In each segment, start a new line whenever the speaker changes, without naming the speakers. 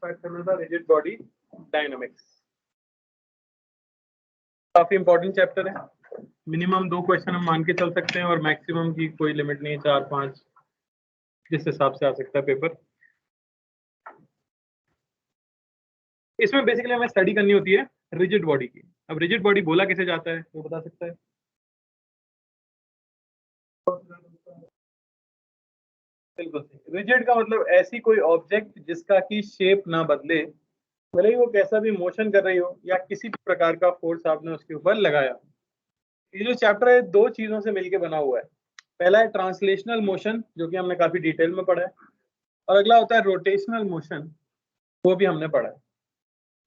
Start करना था, rigid body dynamics. काफी इंपॉर्टेंट चैप्टर है, मिनिमम 2 क्वेश्चन हम मान के चल सकते हैं और मैक्सिमम की कोई लिमिट नहीं है, 4-5 जिस हिसाब से आ सकता है पेपर। इसमें बेसिकली हमें स्टडी करनी होती है रिजिड बॉडी की। अब रिजिड बॉडी बोला कैसे जाता है वो बता सकता है? बिल्कुल सही। रिजिड का मतलब ऐसी कोई ऑब्जेक्ट जिसका की शेप ना बदले, भले ही वो कैसा भी मोशन कर रही हो या किसी भी प्रकार का फोर्स आपने उसके ऊपर लगाया। ये जो चैप्टर है 2 चीजों से मिलकर बना हुआ है। पहला है ट्रांसलेशनल मोशन, जो कि हमने काफी डिटेल में पढ़ा है, और अगला होता है रोटेशनल मोशन, वो भी हमने पढ़ा है।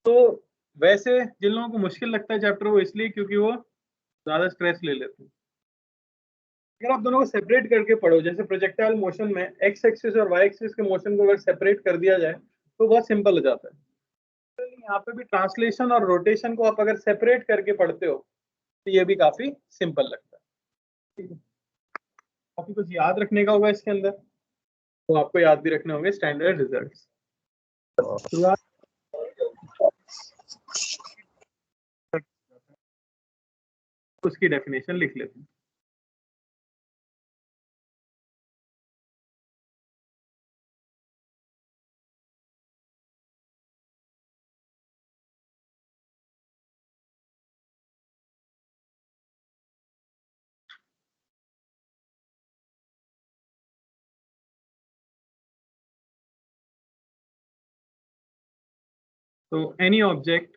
तो वैसे जिन लोगों को मुश्किल लगता है चैप्टर, वो इसलिए क्योंकि वो ज्यादा स्ट्रेस ले लेते हैं। अगर आप दोनों को सेपरेट करके पढ़ो, जैसे प्रोजेक्टाइल मोशन में एक्स एक्सिस और वाई एक्सिस के मोशन को अगर सेपरेट कर दिया जाए तो बहुत सिंपल हो जाता है। तो यहाँ पे भी ट्रांसलेशन और रोटेशन को आप अगर सेपरेट करके पढ़ते हो तो ये भी काफी सिंपल लगता है। ठीक है, काफी कुछ याद रखने का होगा इसके अंदर, तो आपको याद भी रखने होंगे स्टैंडर्ड रिजल्ट्स। शुरुआत उसकी डेफिनेशन लिख लेते हैं। तो any object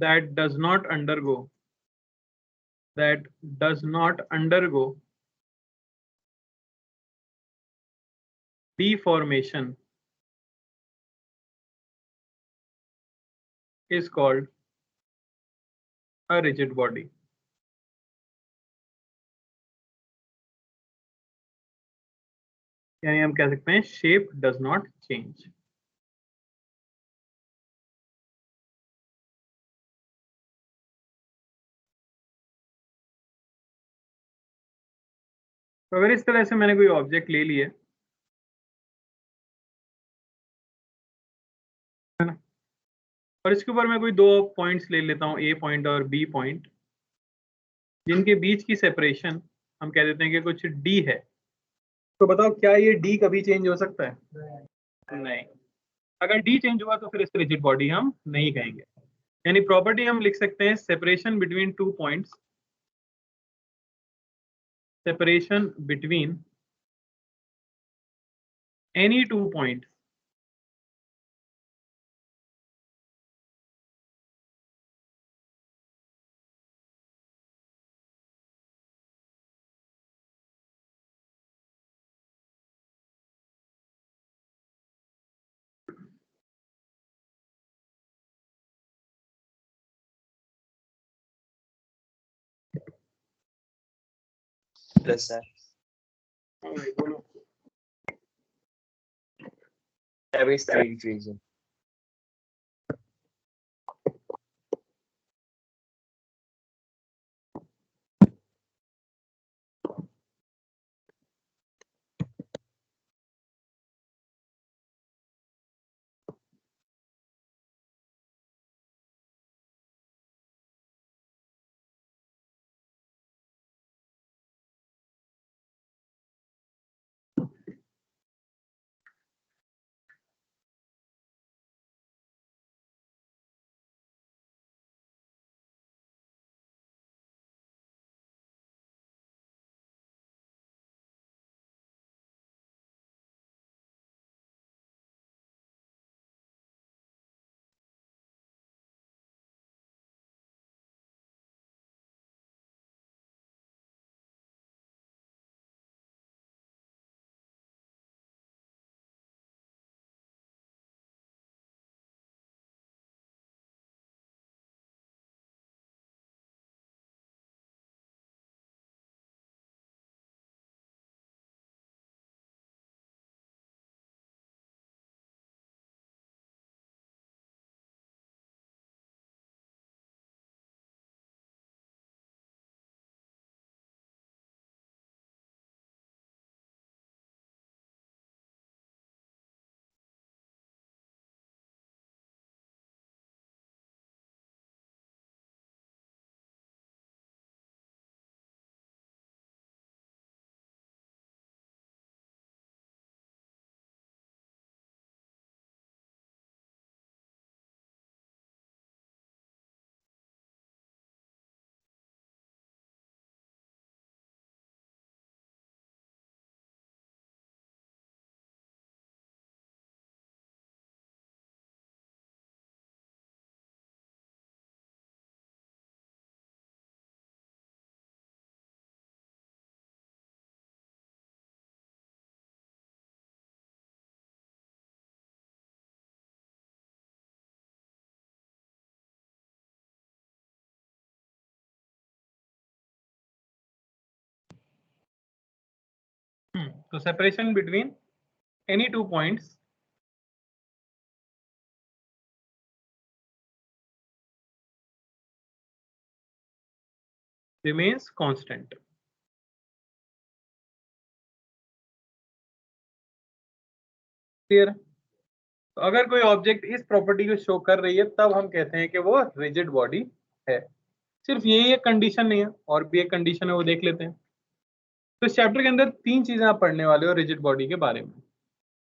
that does not undergo deformation is called a rigid body. यानी हम कह सकते हैं शेप डज नॉट चेंज। तो अगर इस तरह से मैंने कोई ऑब्जेक्ट ले लिए है ना, और इसके ऊपर मैं कोई 2 पॉइंट्स ले लेता हूँ, ए पॉइंट और बी पॉइंट, जिनके बीच की सेपरेशन हम कह देते हैं कि कुछ डी है, तो बताओ क्या ये डी कभी चेंज हो सकता है? नहीं। अगर डी चेंज हुआ तो फिर इस रिजिड बॉडी हम नहीं कहेंगे। यानी प्रॉपर्टी हम लिख सकते हैं separation between 2 points, separation between any 2 points
Yes, sir. There is 3 reasons.
तो separation between any two points remains constant. Clear? तो अगर कोई ऑब्जेक्ट इस प्रॉपर्टी को शो कर रही है तब हम कहते हैं कि वो रिजिड बॉडी है। सिर्फ यही एक कंडीशन नहीं है, और भी एक कंडीशन है, वो देख लेते हैं। तो इस चैप्टर के अंदर 3 चीजें आप पढ़ने वाले हो रिजिड बॉडी के बारे में।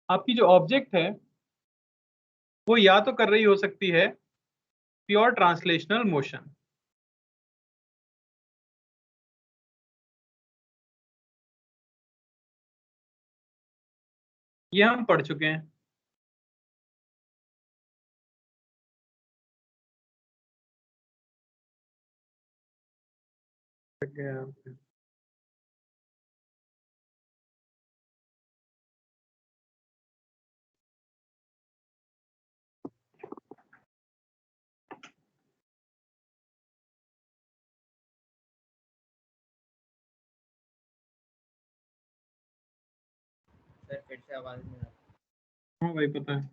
आपकी जो ऑब्जेक्ट है वो या तो कर रही हो सकती है प्योर ट्रांसलेशनल मोशन, ये हम पढ़ चुके हैं।
सर फिर से आवाज नहीं आ रही।
हाँ भाई पता है।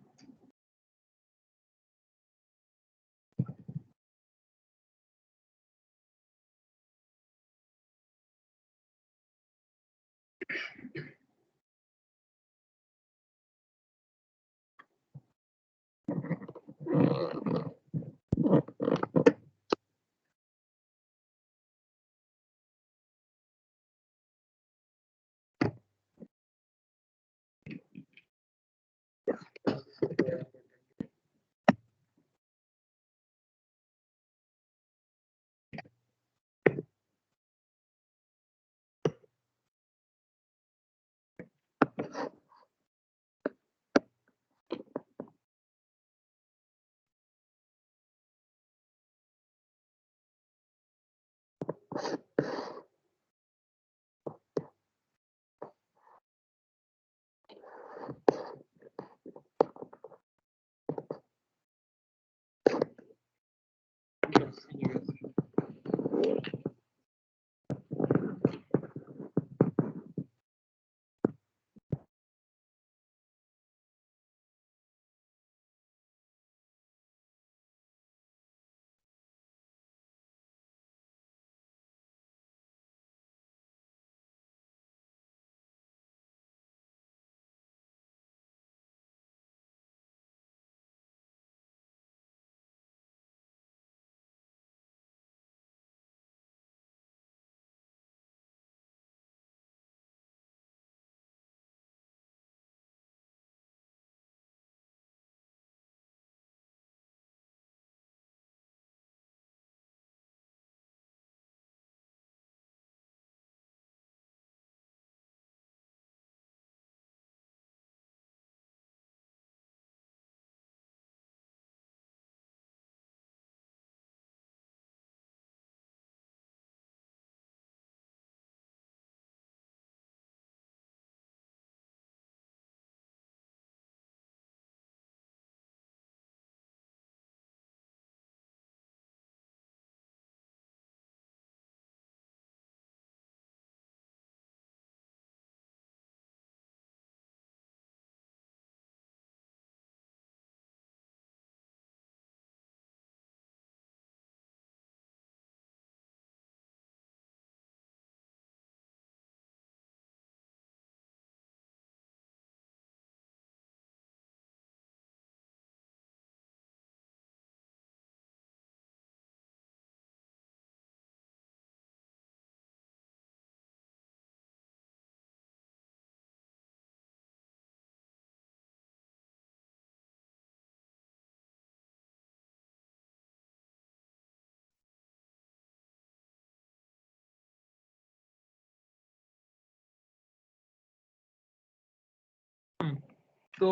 तो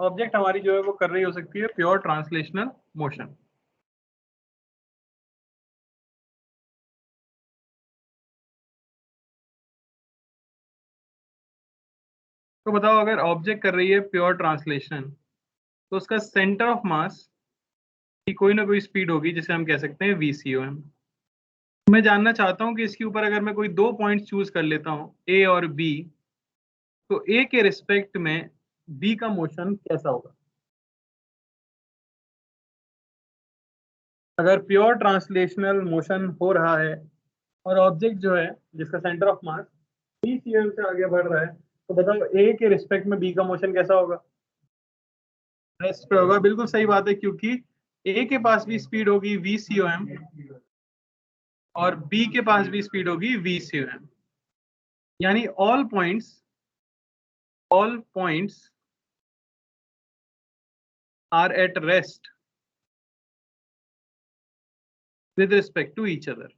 ऑब्जेक्ट हमारी जो है वो कर रही हो सकती है प्योर ट्रांसलेशनल मोशन। तो बताओ, अगर ऑब्जेक्ट कर रही है प्योर ट्रांसलेशन तो उसका सेंटर ऑफ मास की कोई ना कोई स्पीड होगी जिसे हम कह सकते हैं VCOM। मैं जानना चाहता हूं कि इसके ऊपर अगर मैं कोई 2 पॉइंट चूज कर लेता हूं A और B, तो ए के रिस्पेक्ट में बी का मोशन कैसा होगा? अगर प्योर ट्रांसलेशनल मोशन हो रहा है और ऑब्जेक्ट जो है जिसका centre of mass B C M से आगे बढ़ रहा है, तो बताओ ए के रिस्पेक्ट में बी का मोशन कैसा होगा? रेस्ट पे होगा। बिल्कुल सही बात है, क्योंकि ए के पास भी स्पीड होगी वी सी ओ एम और बी के पास भी स्पीड होगी वी सी ओ एम, यानी all points are at rest with respect to each other.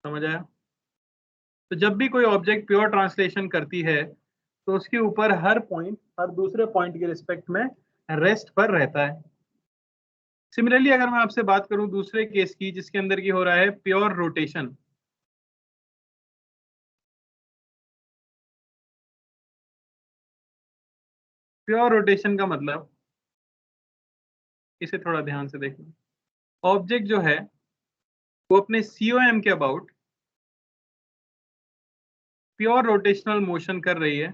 समझ आया? तो जब भी कोई ऑब्जेक्ट प्योर ट्रांसलेशन करती है तो उसके ऊपर हर पॉइंट हर दूसरे पॉइंट के रिस्पेक्ट में रेस्ट पर रहता है। सिमिलरली अगर मैं आपसे बात करूं दूसरे केस की जिसके अंदर की हो रहा है प्योर रोटेशन, प्योर रोटेशन का मतलब, इसे थोड़ा ध्यान से देखना, ऑब्जेक्ट जो है वो अपने सीओएम के अबाउट प्योर रोटेशनल मोशन कर रही है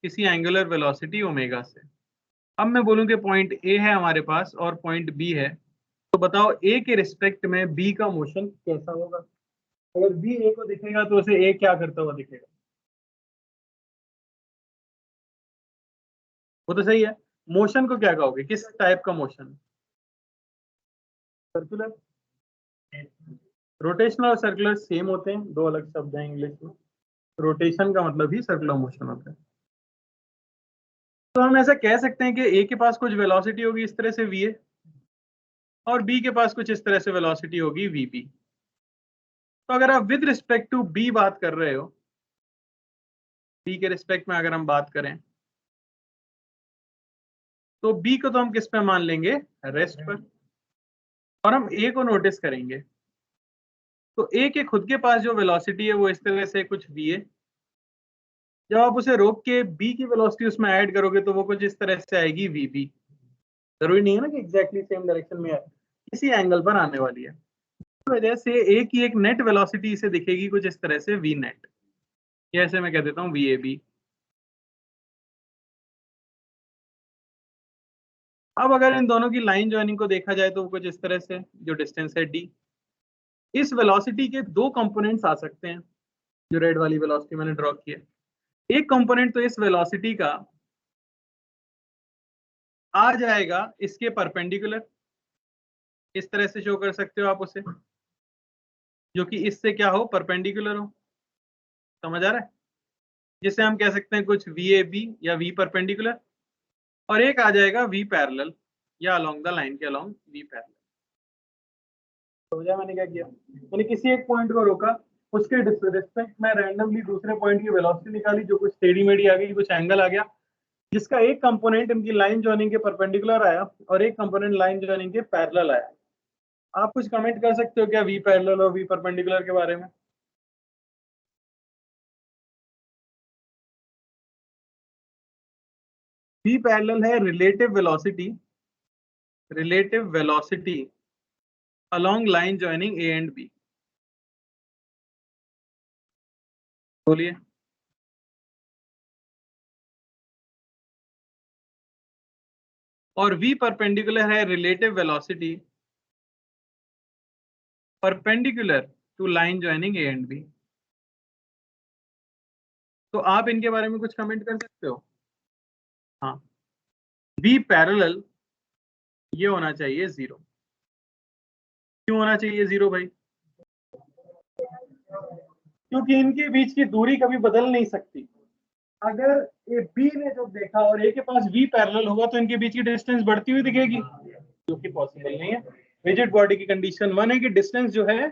किसी एंगुलर वेलोसिटी ओमेगा से। अब मैं बोलूं कि पॉइंट ए है हमारे पास और पॉइंट बी है, तो बताओ ए के रिस्पेक्ट में बी का मोशन कैसा होगा? अगर बी ए को दिखेगा तो उसे ए क्या करता हुआ दिखेगा? वो तो सही है। मोशन को क्या कहोगे, किस टाइप का मोशन? सर्कुलर। रोटेशनल और सर्कुलर सेम होते हैं, दो अलग शब्द हैं इंग्लिश में। रोटेशन का मतलब ही सर्कुलर मोशन होता है। तो हम ऐसा कह सकते हैं कि ए के पास कुछ वेलोसिटी होगी इस तरह से वी ए और बी के पास कुछ इस तरह से वेलोसिटी होगी वी बी। तो अगर आप विद रिस्पेक्ट टू बी बात कर रहे हो, बी के रिस्पेक्ट में अगर हम बात करें तो बी को तो हम किस पे मान लेंगे? रेस्ट पर। और हम ए को नोटिस करेंगे तो ए के खुद के पास जो वेलोसिटी है वो इस तरह से कुछ वी है। जब आप उसे रोक के बी की वेलोसिटी उसमें ऐड करोगे तो वो कुछ इस तरह से आएगी वी बी। जरूरी नहीं है ना कि एग्जैक्टली सेम डायरेक्शन में आए, इसी एंगल पर आने वाली है। इस वजह से ए की एक नेट वेलोसिटी इसे दिखेगी कुछ इस तरह से वी नेट, ऐसे मैं कह देता हूँ वी ए बी। अब अगर इन दोनों की लाइन ज्वाइनिंग को देखा जाए तो वो कुछ इस तरह से, जो डिस्टेंस है डी, इस वेलोसिटी के दो कंपोनेंट्स आ सकते हैं जो रेड वाली वेलोसिटी मैंने ड्रॉ की है। एक कंपोनेंट तो इस वेलोसिटी का आ जाएगा इसके परपेंडिकुलर, इस तरह से शो कर सकते हो आप उसे, जो कि इससे क्या हो, परपेंडिकुलर हो। समझ आ रहा है? जिसे हम कह सकते हैं कुछ वी ए बी या वी परपेंडिकुलर, और एक आ जाएगा वी पैरेलल या अलोंग द लाइन के अलोंग वी पैरेलल। समझा मैंने क्या किया? मैंने किसी एक पॉइंट को रोका, उसके रिस्पेक्ट में रैंडमली दूसरे पॉइंट की वेलोसिटी निकाली, जो कुछ टेढ़ी मेढ़ी आ गई, कुछ एंगल आ गया, जिसका एक कंपोनेंट इनकी लाइन जॉइनिंग के परपेंडिकुलर आया और एक कंपोनेंट लाइन जॉइनिंग के पैरेलल आया। आप कुछ कमेंट कर सकते हो क्या वी पैरेलल और वी परपेंडिकुलर के बारे में? वी पैरेलल है relative velocity along line joining A and B. बोलिए। और वी परपेंडिकुलर है relative velocity perpendicular to line joining A and B. तो आप इनके बारे में कुछ कमेंट कर सकते हो? हाँ, वी पैरेलल ये होना चाहिए जीरो। क्यों होना चाहिए जीरो भाई? क्योंकि इनके बीच की दूरी कभी बदल नहीं सकती। अगर ए बी ने जब देखा और ए के पास वी पैरेलल होगा तो इनके बीच की डिस्टेंस बढ़ती हुई दिखेगी, जो कि पॉसिबल नहीं है। रिजिड बॉडी की कंडीशन वन है कि डिस्टेंस जो है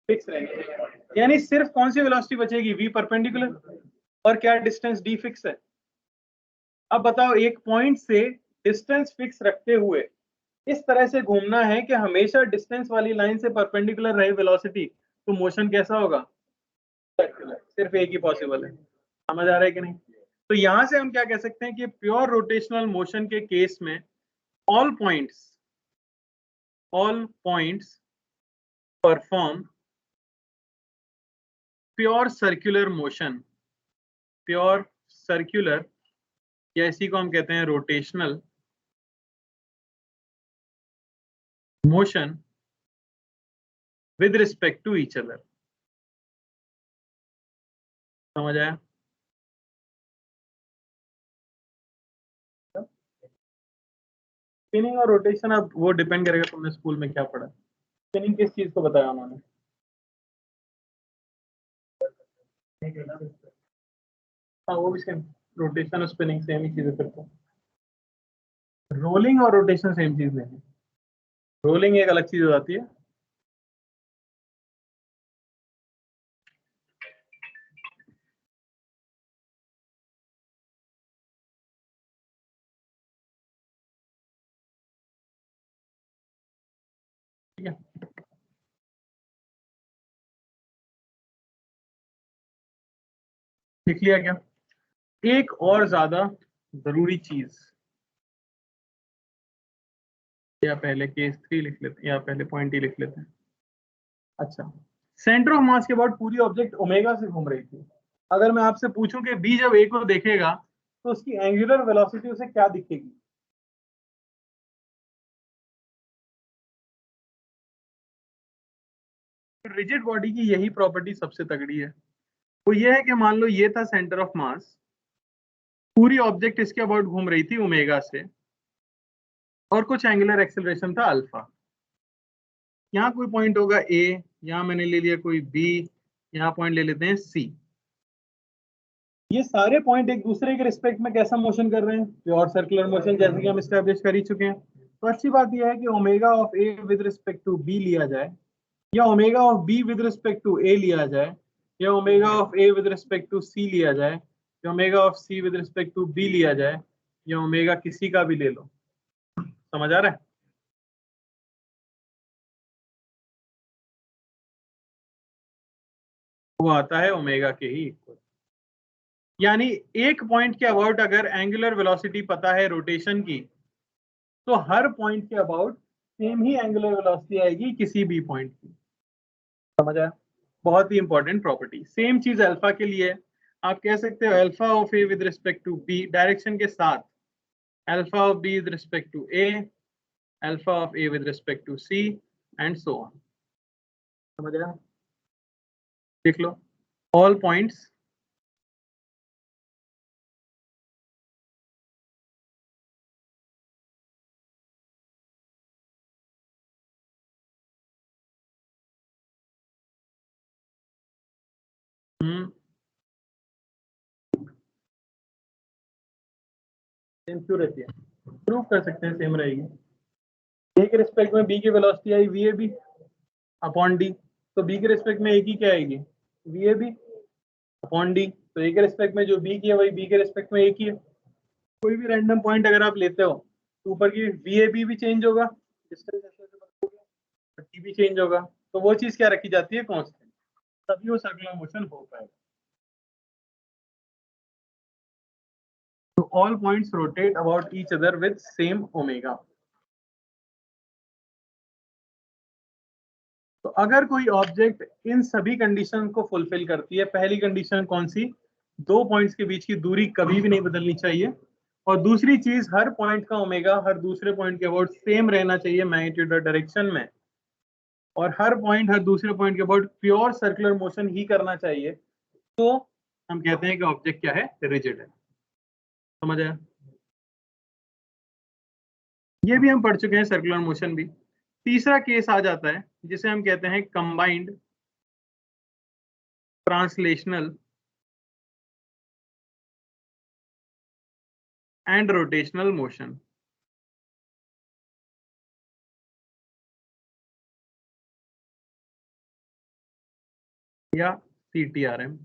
फिक्स रहेगी, यानी सिर्फ कौन सी वेलोसिटी बचेगी, वी परपेंडिकुलर, और क्या डिस्टेंस डी फिक्स है। अब बताओ, एक पॉइंट से डिस्टेंस फिक्स रखते हुए इस तरह से घूमना है कि हमेशा डिस्टेंस वाली लाइन से परपेंडिकुलर रहे वेलोसिटी, तो मोशन कैसा होगा? सिर्फ एक ही पॉसिबल है। समझ आ रहा है कि नहीं? तो यहां से हम क्या कह सकते हैं कि प्योर रोटेशनल मोशन के केस में all points perform pure circular motion circular, या इसी को हम कहते हैं rotational motion with respect to each other. समझ आया? स्पिनिंग और रोटेशन, अब वो डिपेंड करेगा तुमने स्कूल में क्या पढ़ा। स्पिनिंग किस चीज को बताया उन्होंने? हाँ वो भी सेम, रोटेशन और स्पिनिंग सेम ही चीज है फिर तो। रोलिंग और रोटेशन सेम चीज नहीं है, रोलिंग एक अलग चीज हो जाती है। ठीक है, लिख लिया क्या? एक और ज्यादा जरूरी चीज, या पहले केस 3 लिख लेते हैं या पहले पॉइंट ही लिख लेते हैं। अच्छा, सेंटर ऑफ मास के अबाउट पूरी ऑब्जेक्ट ओमेगा से घूम रही थी। अगर मैं आपसे पूछूं कि बी जब ए को देखेगा तो उसकी एंगुलर वेलोसिटी उसे क्या दिखेगी? रिजिड बॉडी की यही प्रॉपर्टी सबसे तगड़ी है, वो ये है कि मान लो ये था सेंटर ऑफ मास, पूरी ऑब्जेक्ट इसके अबाउट घूम रही थी ओमेगा से, और कुछ एंगुलर एक्सेलरेशन था अल्फा। यहाँ कोई पॉइंट होगा ए, यहाँ मैंने ले लिया कोई बी, यहाँ पॉइंट ले लेते हैं सी। ये सारे पॉइंट एक दूसरे के रिस्पेक्ट में कैसा मोशन कर रहे हैं? प्योर सर्कुलर मोशन, जैसे कि हम स्टैब्लिश कर ही चुके हैं। तो अच्छी बात यह है कि omega of A with respect to B लिया जाए, या omega of B with respect to A लिया जाए, या omega of A with respect to C लिया जाए, या omega of C with respect to B लिया जाए, या ओमेगा किसी का भी ले लो। समझ आ रहा है? वो आता है ओमेगा के ही इक्वल। यानी एक पॉइंट के अबाउट अगर एंगुलर वेलोसिटी पता है रोटेशन की, तो हर पॉइंट के अबाउट सेम ही एंगुलर वेलोसिटी आएगी किसी भी पॉइंट की। समझ आया? बहुत ही इंपॉर्टेंट प्रॉपर्टी। सेम चीज अल्फा के लिए है। आप कह सकते हो alpha of A with respect to B direction के साथ, alpha of B with respect to A, alpha of A with respect to C, and so on. समझ आया? देख लो ऑल पॉइंट्स सेम क्यों रहती है? प्रूव कर सकते हैं सेम रहेगी। ए के रिस्पेक्ट में बी की वेलोसिटी आई V A B upon D, तो बी के रिस्पेक्ट में ए की क्या आएगी? V A B upon D. तो ए के रिस्पेक्ट में जो बी की है वही बी के रिस्पेक्ट में ए की है। कोई भी रैंडम पॉइंट अगर आप लेते हो तो ऊपर की वी ए बी भी चेंज होगा, डिस्टेंस टी भी चेंज होगा, तो वो चीज क्या रखी जाती है? कांस्टेंट, तभी वो सर्कुलर मोशन हो पाएगा। तो all points rotate about each other with same omega. तो अगर कोई ऑब्जेक्ट इन सभी कंडीशन को फुलफिल करती है, पहली कंडीशन कौन सी? दो पॉइंट्स के बीच की दूरी कभी भी नहीं बदलनी चाहिए, और दूसरी चीज हर पॉइंट का ओमेगा हर दूसरे पॉइंट के अबाउट सेम रहना चाहिए मैग्नीट्यूड और डायरेक्शन में, और हर पॉइंट हर दूसरे पॉइंट के अबाउट प्योर सर्कुलर मोशन ही करना चाहिए, तो हम कहते हैं कि ऑब्जेक्ट क्या है? रिजिड है। समझ आया? ये भी हम पढ़ चुके हैं सर्कुलर मोशन भी। तीसरा केस आ जाता है जिसे हम कहते हैं combined translational and rotational motion, या CTRM।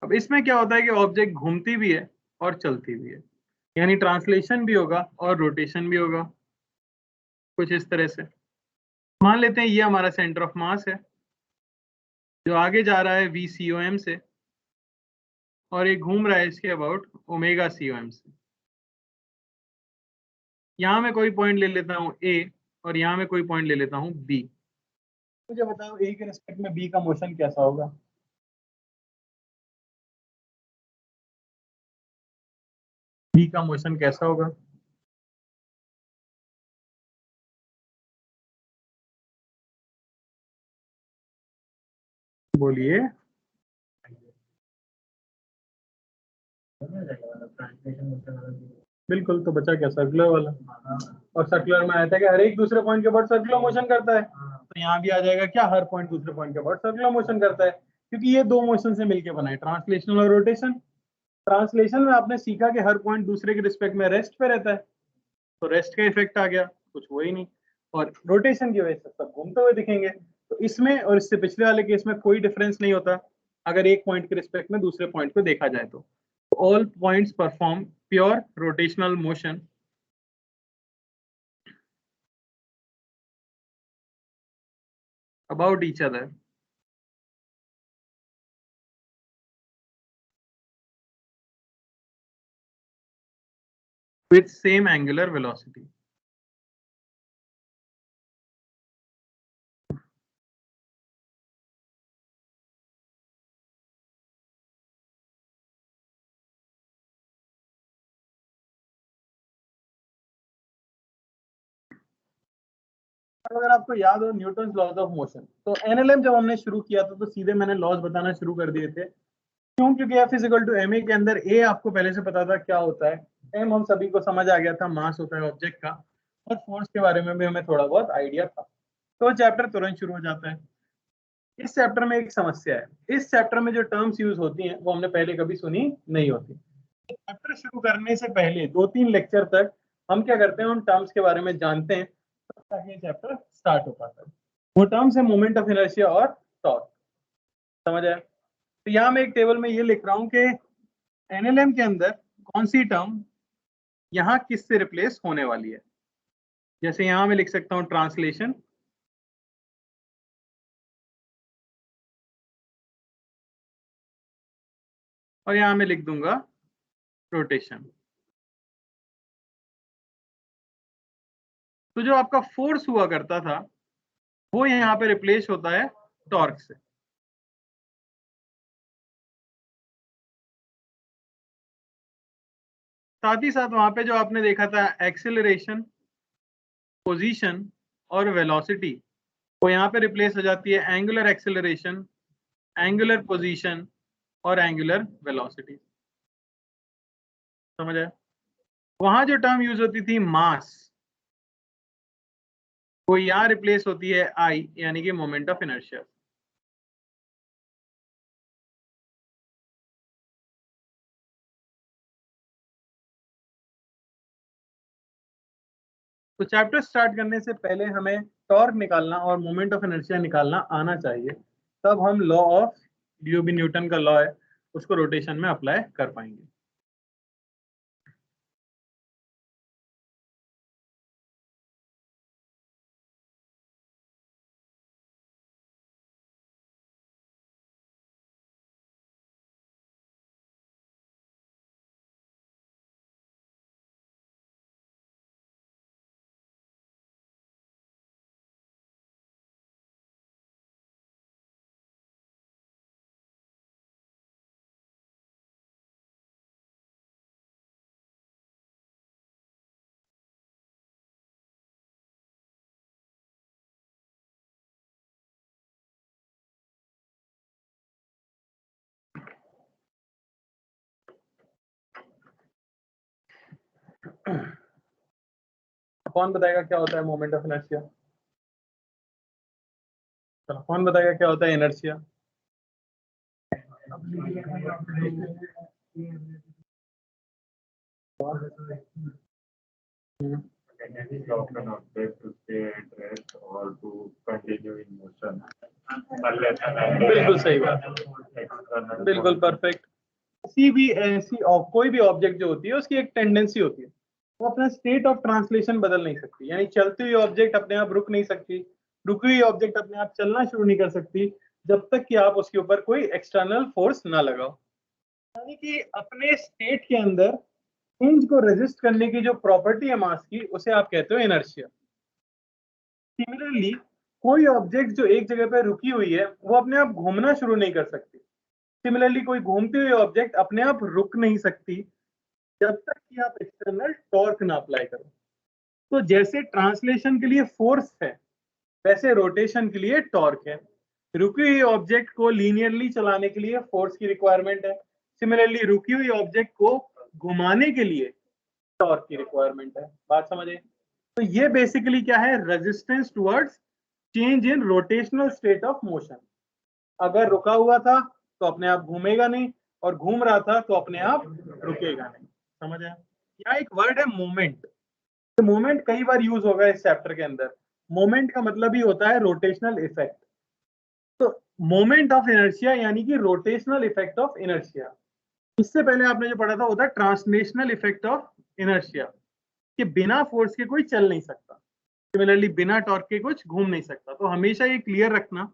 अब इसमें क्या होता है कि ऑब्जेक्ट घूमती भी है और चलती भी है, यानी ट्रांसलेशन भी होगा और रोटेशन भी होगा, कुछ इस तरह से। मान लेते हैं ये हमारा सेंटर ऑफ मास है जो आगे जा रहा है VCOM से, और ये घूम रहा है इसके अबाउट ओमेगा COM से। यहाँ मैं कोई पॉइंट ले लेता हूँ ए और यहाँ मैं कोई पॉइंट ले लेता हूँ बी। मुझे बताओ ए के रिस्पेक्ट में बी का मोशन कैसा होगा? बी का मोशन कैसा होगा? बोलिए। बिल्कुल, तो बचा क्या? सर्कुलर वाला। और सर्कुलर में आया था कि हर एक दूसरे पॉइंट के बाद सर्कुलर मोशन करता है, तो यहाँ भी आ जाएगा क्या? हर पॉइंट दूसरे पॉइंट के बाद सर्कुलर मोशन करता है, क्योंकि ये दो मोशन से मिलकर बना है, ट्रांसलेशनल और रोटेशन। ट्रांसलेशन में आपने सीखा कि हर पॉइंट दूसरे के रिस्पेक्ट में रेस्ट पे रहता है, तो रेस्ट का इफेक्ट आ गया, कुछ हुआ ही नहीं। और रोटेशन की वजह से सब घूमते हुए दिखेंगे। तो इसमें और इससे पिछले वाले केस में कोई डिफरेंस नहीं होता अगर एक पॉइंट के रिस्पेक्ट में दूसरे पॉइंट को देखा जाए तो। All points perform pure rotational motion about each other with same angular velocity. अगर आपको याद हो न्यूटन लॉज ऑफ मोशन, तो एनएलएम जब हमने शुरू किया था तो सीधे मैंने लॉज बताना शुरू कर दिए थे। क्यों? क्योंकि F is equal to M A के अंदर ए आपको पहले से पता था क्या होता है, एम हम सभी को समझ आ गया था, मास होता है ऑब्जेक्ट का, और फोर्स के बारे में भी हमें थोड़ा बहुत आइडिया था। तो चैप्टर तुरंत शुरू हो जाता है। इस चैप्टर में एक समस्या है, इस चैप्टर में जो टर्म्स यूज होती हैं वो हमने पहले कभी सुनी नहीं होती। चैप्टर शुरू करने से पहले 2-3 लेक्चर तक हम क्या करते हैं, उन टर्म्स के बारे में जानते हैं ताकि ये चैप्टर स्टार्ट हो पाता है। वो टर्म्स है मोमेंट ऑफ इनर्शिया और टॉर्क। समझ आया? तो यहाँ मैं एक टेबल में ये लिख रहा हूँ कि एनएलएम के अंदर कौन सी टर्म यहाँ किससे रिप्लेस होने वाली है। जैसे यहाँ मैं लिख सकता हूँ ट्रांसलेशन, और यहाँ मैं लिख दूंगा रोटेशन। तो जो आपका फोर्स हुआ करता था वो यहाँ पे रिप्लेस होता है टॉर्क से। साथ ही साथ वहां पे जो आपने देखा था एक्सेलरेशन, पोजीशन और वेलोसिटी, वो यहाँ पे रिप्लेस हो जाती है एंगुलर एक्सेलरेशन, एंगुलर पोजीशन और एंगुलर वेलोसिटी। समझ आया? वहां जो टर्म यूज होती थी मास, वो यहाँ रिप्लेस होती है आई, यानी कि मोमेंट ऑफ इनर्शिया। तो चैप्टर स्टार्ट करने से पहले हमें टॉर्क निकालना और मोमेंट ऑफ इनर्शिया निकालना आना चाहिए, तब हम लॉ ऑफ ड्यूबी न्यूटन का लॉ है उसको रोटेशन में अप्लाई कर पाएंगे। कौन बताएगा क्या होता है मोमेंट ऑफ इनर्शिया? चलो, कौन बताएगा क्या होता है inertia?
Stop an object to stay at rest or to continue in motion.
बिल्कुल सही बात, बिल्कुल परफेक्ट। किसी भी ऐसी कोई भी ऑब्जेक्ट जो होती है उसकी एक टेंडेंसी होती है, वो अपना स्टेट ऑफ ट्रांसलेशन बदल नहीं सकती। यानी चलती हुई ऑब्जेक्ट अपने आप रुक नहीं सकती, रुकी हुई ऑब्जेक्ट अपने आप चलना शुरू नहीं कर सकती जब तक कि आप उसके ऊपर कोई एक्सटर्नल फोर्स ना लगाओ। यानी कि अपने स्टेट के अंदर चेंज को रेजिस्ट करने की जो प्रॉपर्टी है मास की, उसे आप कहते हो इनर्शिया। सिमिलरली कोई ऑब्जेक्ट जो एक जगह पर रुकी हुई है वो अपने आप घूमना शुरू नहीं कर सकती। सिमिलरली कोई घूमती हुई ऑब्जेक्ट अपने आप रुक नहीं सकती जब तक कि आप एक्सटर्नल टॉर्क ना अप्लाई करो। तो जैसे ट्रांसलेशन के लिए फोर्स है, वैसे रोटेशन के लिए टॉर्क है। रुकी हुई ऑब्जेक्ट को लीनियरली चलाने के लिए फोर्स की रिक्वायरमेंट है। सिमिलरली रुकी हुई ऑब्जेक्ट को घुमाने के लिए टॉर्क की रिक्वायरमेंट है। बात समझे? तो ये बेसिकली क्या है? Resistance towards change in rotational state of motion. अगर रुका हुआ था तो अपने आप घूमेगा नहीं, और घूम रहा था तो अपने आप रुकेगा नहीं। समझ आया? यहाँ एक वर्ड है मोमेंट। मोमेंट कई बार यूज होगा इस चैप्टर के अंदर। मोमेंट का मतलब ही होता है रोटेशनल इफेक्ट। तो मोमेंट ऑफ इनर्शिया यानी कि रोटेशनल इफेक्ट ऑफ इनर्शिया। इससे पहले आपने जो पढ़ा था वो था ट्रांसलेशनल इफेक्ट ऑफ इनर्शिया, कि बिना फोर्स के कोई चल नहीं सकता। सिमिलरली बिना टॉर्क के कुछ घूम नहीं सकता। तो हमेशा ये क्लियर रखना,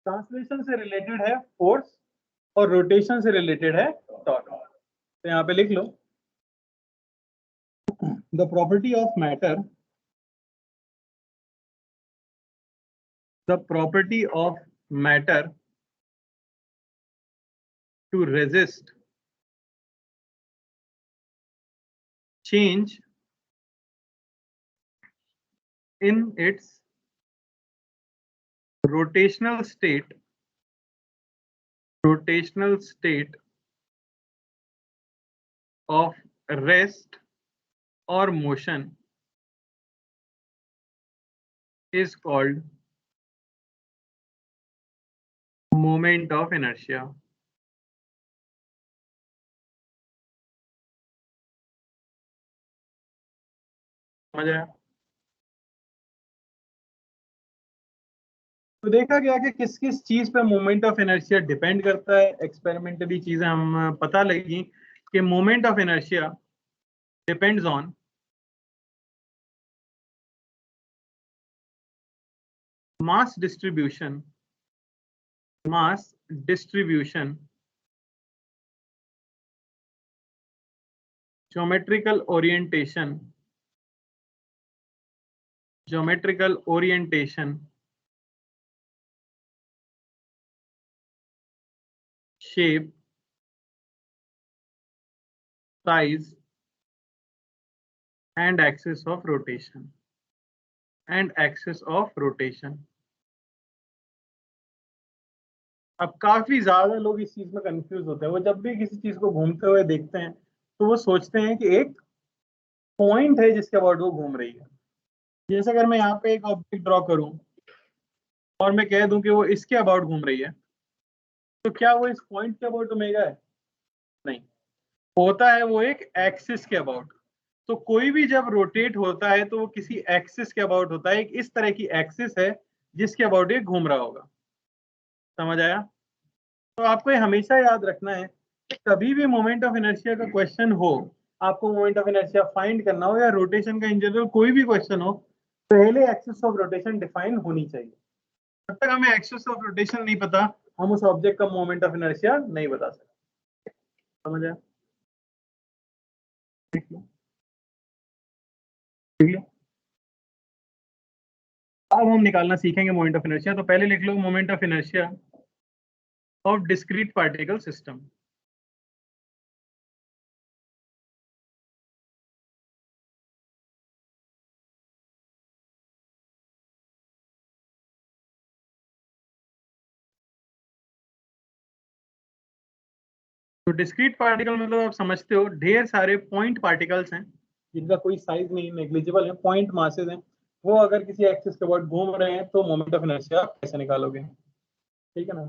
ट्रांसलेशन से रिलेटेड है फोर्स और रोटेशन से रिलेटेड है टॉर्क। तो यहाँ पे लिख लो, the property of matter, the property of matter to resist change in its rotational state of rest or motion is called moment of inertia. समझ आया? तो देखा गया कि किस किस चीज पे मोमेंट ऑफ इनर्शिया डिपेंड करता है। एक्सपेरिमेंटली चीजें हम पता लगी कि moment of inertia depends on mass distribution, geometrical orientation, shape, size, and axis of rotation. अब काफी ज्यादा लोग इस चीज में कंफ्यूज होते हैं। वो जब भी किसी चीज को घूमते हुए देखते हैं तो वो सोचते हैं कि एक पॉइंट है जिसके अबाउट वो घूम रही है। जैसे अगर मैं यहाँ पे एक ऑब्जेक्ट ड्रॉ करूं और मैं कह दूं कि वो इसके अबाउट घूम रही है, तो क्या वो इस पॉइंट के अबाउट घूमेगा? है नहीं, होता है वो एक एक्सिस के अबाउट। तो कोई भी जब रोटेट होता है तो वो किसी एक्सिस के अबाउट होता है। एक इस तरह की एक्सिस है जिसके अबाउट ये घूम रहा होगा। समझ आया? तो आपको ये हमेशा याद रखना है कि कभी भी मोमेंट ऑफ इनर्शिया का क्वेश्चन हो, आपको मोमेंट ऑफ इनर्शिया फाइंड करना हो या रोटेशन का इन जनरल कोई भी क्वेश्चन हो, पहले एक्सिस ऑफ रोटेशन डिफाइन होनी चाहिए। जब तक हमें एक्सिस ऑफ रोटेशन नहीं पता, हम उस ऑब्जेक्ट का मोमेंट ऑफ इनर्शिया नहीं बता सकते। समझ आया? ठीक है। अब हम निकालना सीखेंगे मोमेंट ऑफ इनर्शिया। तो पहले लिख लो moment of inertia of discrete particle system. तो डिस्क्रीट पार्टिकल मतलब आप समझते हो ढेर सारे पॉइंट पार्टिकल्स हैं जिनका कोई साइज नहीं, नेग्लिजिबल है, पॉइंट मासेस हैं। वो अगर किसी एक्सिस के अबाउट घूम रहे हैं तो मोमेंट ऑफ इनर्शिया आप कैसे निकालोगे? ठीक है ना?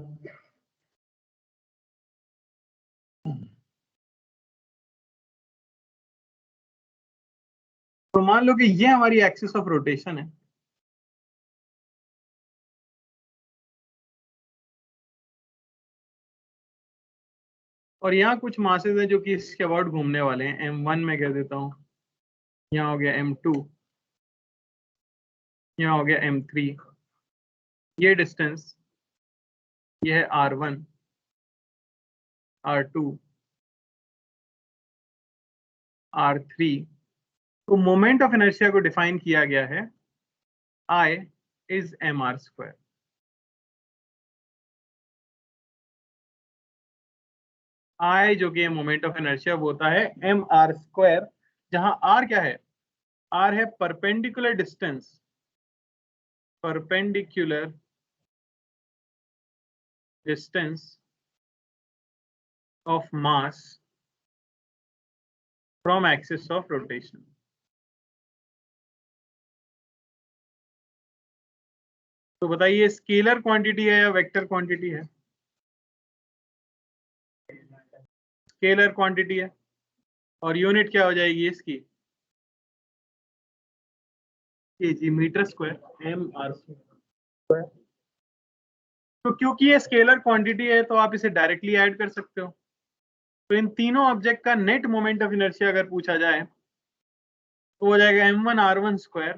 तो मान लो कि ये हमारी एक्सिस ऑफ रोटेशन है, और यहाँ कुछ मासेस हैं जो कि इसके अबाउट घूमने वाले हैं। m1 में कह देता हूँ, यहाँ हो गया m2, यहाँ हो गया m3। ये डिस्टेंस, ये है r1, r2, r3, तो मोमेंट ऑफ इनर्शिया को डिफाइन किया गया है I is mr²। I जो कि मोमेंट ऑफ इनर्शिया वो होता है mr², जहां r क्या है, r है perpendicular distance, perpendicular distance of mass from axis of rotation. तो बताइए स्केलर क्वांटिटी है या वेक्टर क्वांटिटी है? स्केलर क्वांटिटी है, और यूनिट क्या हो जाएगी इसकी, केजी मीटर स्क्वायर mr²। तो क्योंकि ये स्केलर क्वांटिटी है तो आप इसे डायरेक्टली ऐड कर सकते हो। तो इन तीनों ऑब्जेक्ट का नेट मोमेंट ऑफ इनर्शिया अगर पूछा जाए तो हो जाएगा m1r1²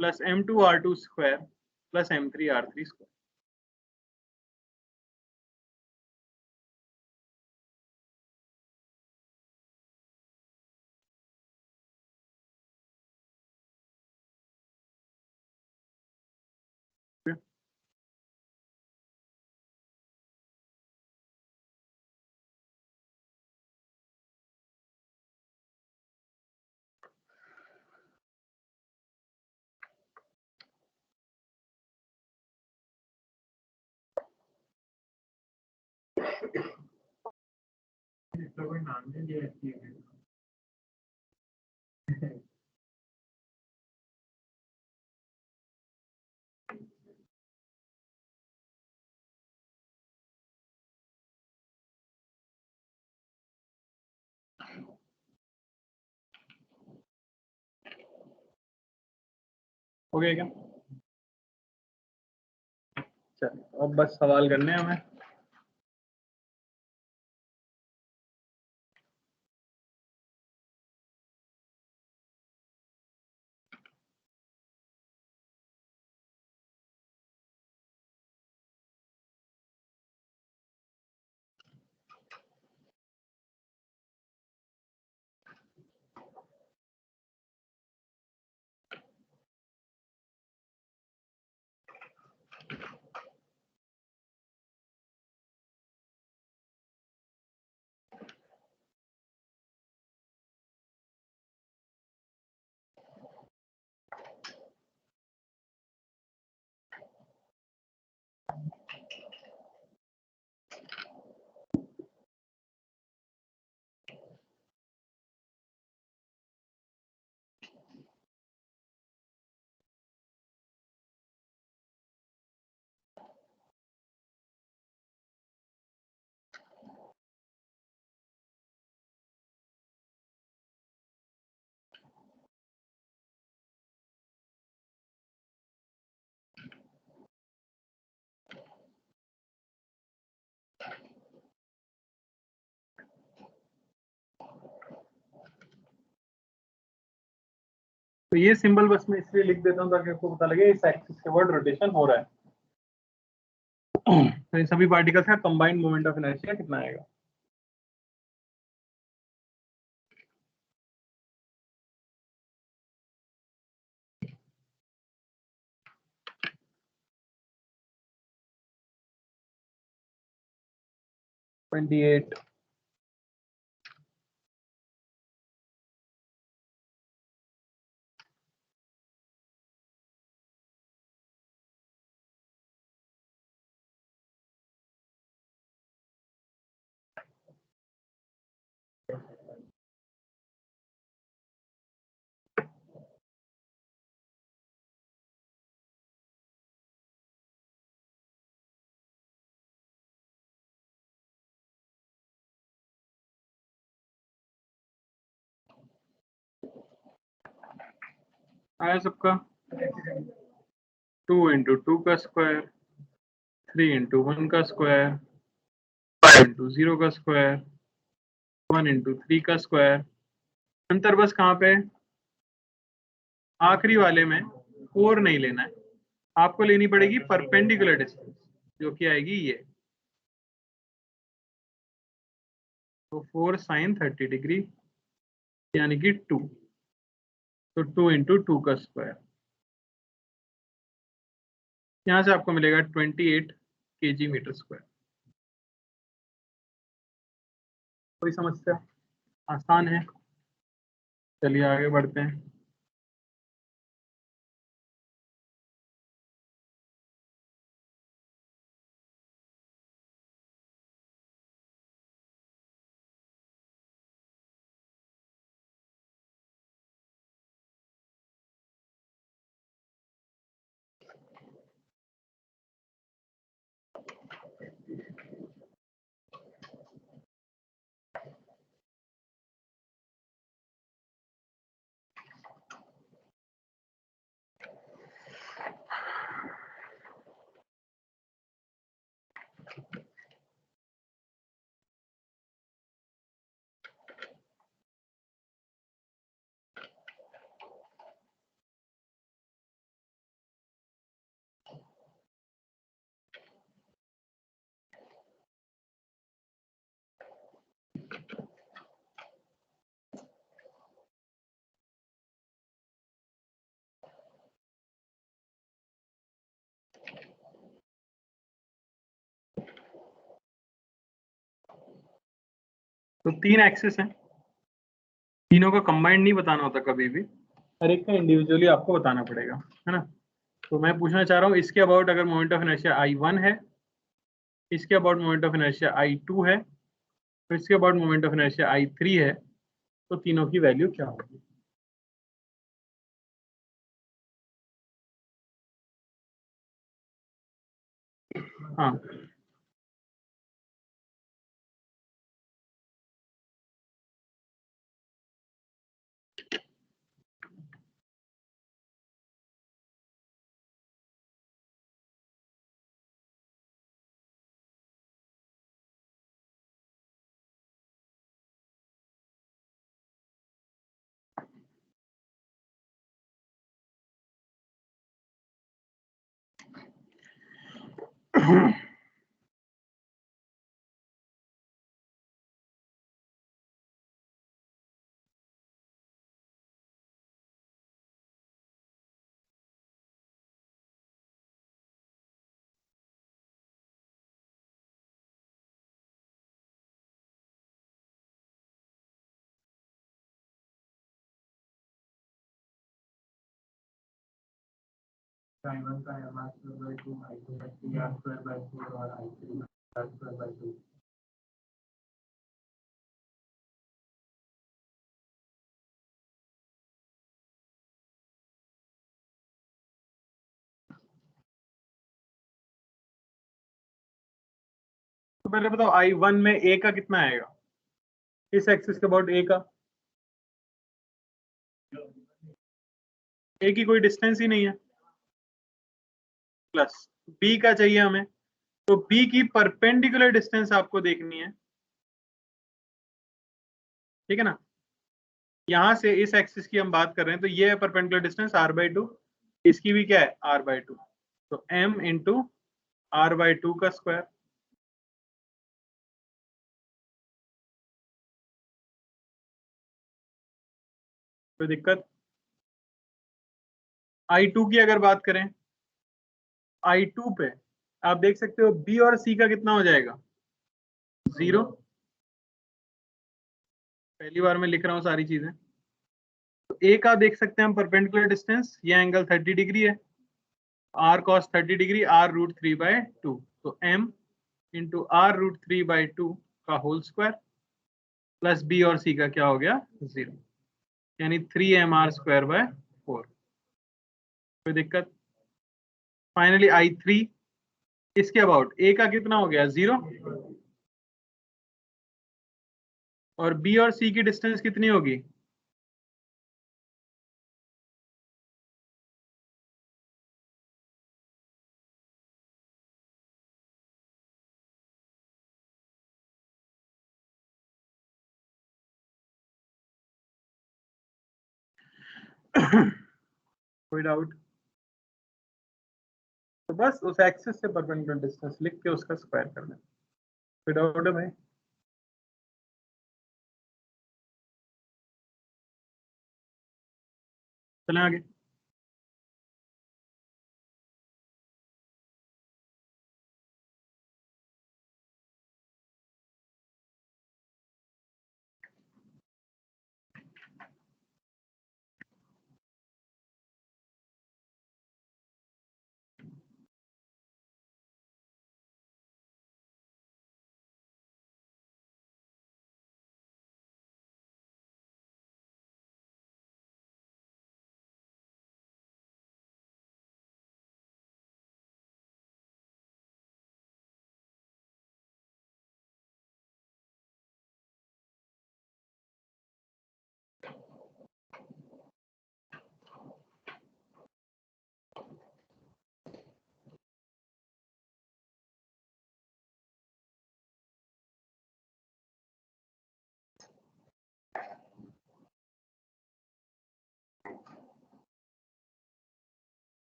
plus m2r2² plus m3r3²।
इसका कोई नाम नहीं दिया इसकी।
हो गया क्या? चलो अब बस सवाल करने हैं हमें। तो ये सिंबल बस मैं इसलिए लिख देता हूँ ताकि आपको पता लगे इस एक्सिस के वर्ड रोटेशन हो रहा है। तो इन सभी पार्टिकल्स का कंबाइंड मोमेंट ऑफ इनर्शिया कितना आएगा? (28) आया सबका? 2 × 2 का स्क्वायर, 3 × 1 का स्क्वायर, 5 × 0 का स्क्वायर, 1 × 3 का स्क्वायर। अंतर बस कहाँ पे, आखिरी वाले में 4 नहीं लेना है, आपको लेनी पड़ेगी परपेंडिकुलर डिस्टेंस जो कि आएगी ये, तो 4 sin 30 डिग्री यानी कि 2, तो 2 इंटू 2 का स्क्वायर, यहां से आपको मिलेगा 28 kg मीटर स्क्वायर। कोई समस्या? आसान है। चलिए आगे बढ़ते हैं। तो 3 एक्सिस हैं, तीनों का कंबाइंड नहीं बताना होता कभी भी, हर एक का इंडिविजुअली आपको बताना पड़ेगा, है ना। तो मैं पूछना चाह रहा हूँ इसके अबाउट अगर मोमेंट ऑफ इनर्शिया I1 है, इसके about moment of inertia I2 है, तो इसके about moment of inertia I3 है, तो तीनों की वैल्यू क्या होगी? हाँ,
I1 का mr square by 2, I2 का r square by 4 और I3 का r square by 2।
तो पहले बताओ I1 में A का कितना आएगा, इस एक्सिस के अबाउट A का, A की कोई डिस्टेंस ही नहीं है, प्लस B का चाहिए हमें, तो B की परपेंडिकुलर डिस्टेंस आपको देखनी है, ठीक है ना। यहां से इस एक्सिस की हम बात कर रहे हैं, तो ये है परपेंडिकुलर डिस्टेंस r/2, इसकी भी क्या है r/2, तो m इंटू r/2 का स्क्वायर। कोई दिक्कत? I2 की अगर बात करें, I2 पे आप देख सकते हो B और C का कितना हो जाएगा, 0। पहली बार मैं लिख रहा हूँ सारी चीजें। तो A का देख सकते हैं हम परपेंडिकुलर डिस्टेंस, ये एंगल 30 डिग्री है, r cos 30 डिग्री r√3/2, तो m इंटू r√3/2 का होल स्क्वायर प्लस B और C का क्या हो गया 0, यानी 3mr²/4। कोई दिक्कत? फाइनली I3, इसके अबाउट A का कितना हो गया 0, और B और C की डिस्टेंस कितनी होगी, कोई डाउट? तो बस उस एक्सिस से परपेंडिकुलर डिस्टेंस लिख के उसका स्क्वायर करना है। कोई डाउट है भाई? चलें आगे।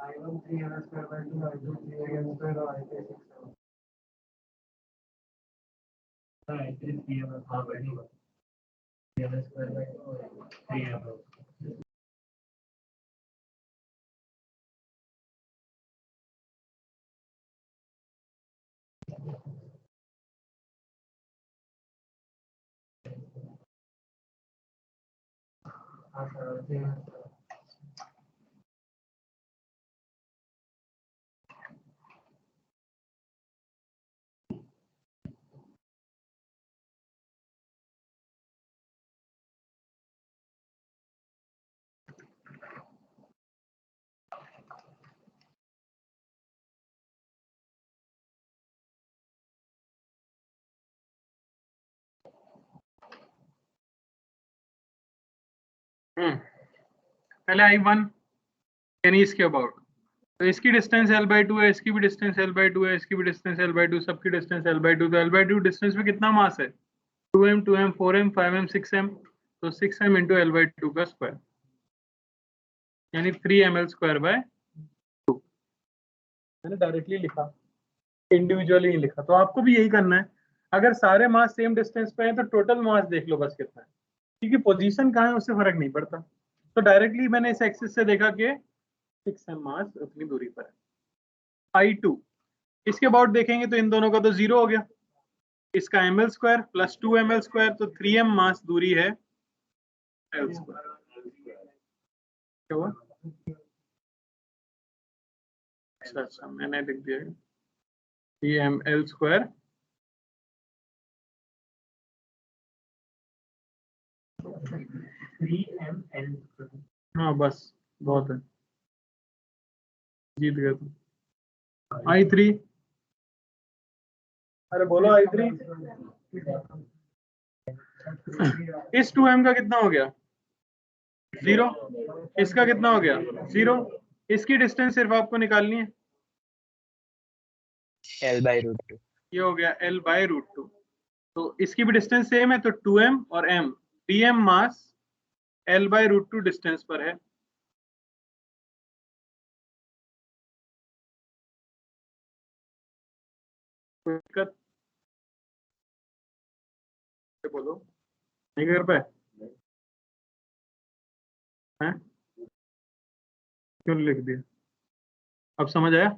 I1 3 square by 2, I2 3 square और I3 6 I3 3 हाँ वही बात 3 square by 2 3 हाँ सर 3
पहले I1 यानी इसके अबाउट, तो इसकी डिस्टेंस L/2 है, इसकी भी डिस्टेंस L/2 है, इसकी भी डिस्टेंस L/2, सबकी डिस्टेंस L/2, तो L/2 डिस्टेंस में कितना मास है 2m 2m 4m 5m 6m, तो 6m इंटू L/2 का स्क्वायर यानी 3ml²/2। मैंने डायरेक्टली लिखा, इंडिविजुअली नहीं लिखा, तो आपको भी यही करना है। अगर सारे मास सेम डिस्टेंस पे हैं तो टोटल मास देख लो बस कितना है, क्योंकि पोजीशन कहाँ है उससे फर्क नहीं पड़ता। तो डायरेक्टली मैंने इस एक्सिस से देखा कि 6m मास उतनी दूरी पर है। I2 इसके अबाउट देखेंगे तो इन दोनों का तो 0 हो गया, इसका ml² प्लस 2ml², तो 3m मास दूरी है L²। क्या हुआ? अच्छा मैंने लिख दिया 3ml²।
3ml।
हाँ बस बहुत है, जीत गया तुम। I3, अरे बोलो I3। इस 2m का कितना हो गया 0, इसका कितना हो गया 0, इसकी डिस्टेंस सिर्फ आपको निकालनी है,
L/√2.
ये हो गया L/√2। तो इसकी भी डिस्टेंस सेम है, तो 2m और m, dm मास L/√2 डिस्टेंस पर है। कोई दिक्कत? बोलो, नहीं कर पाए हैं? क्यों लिख दिया? अब समझ आया?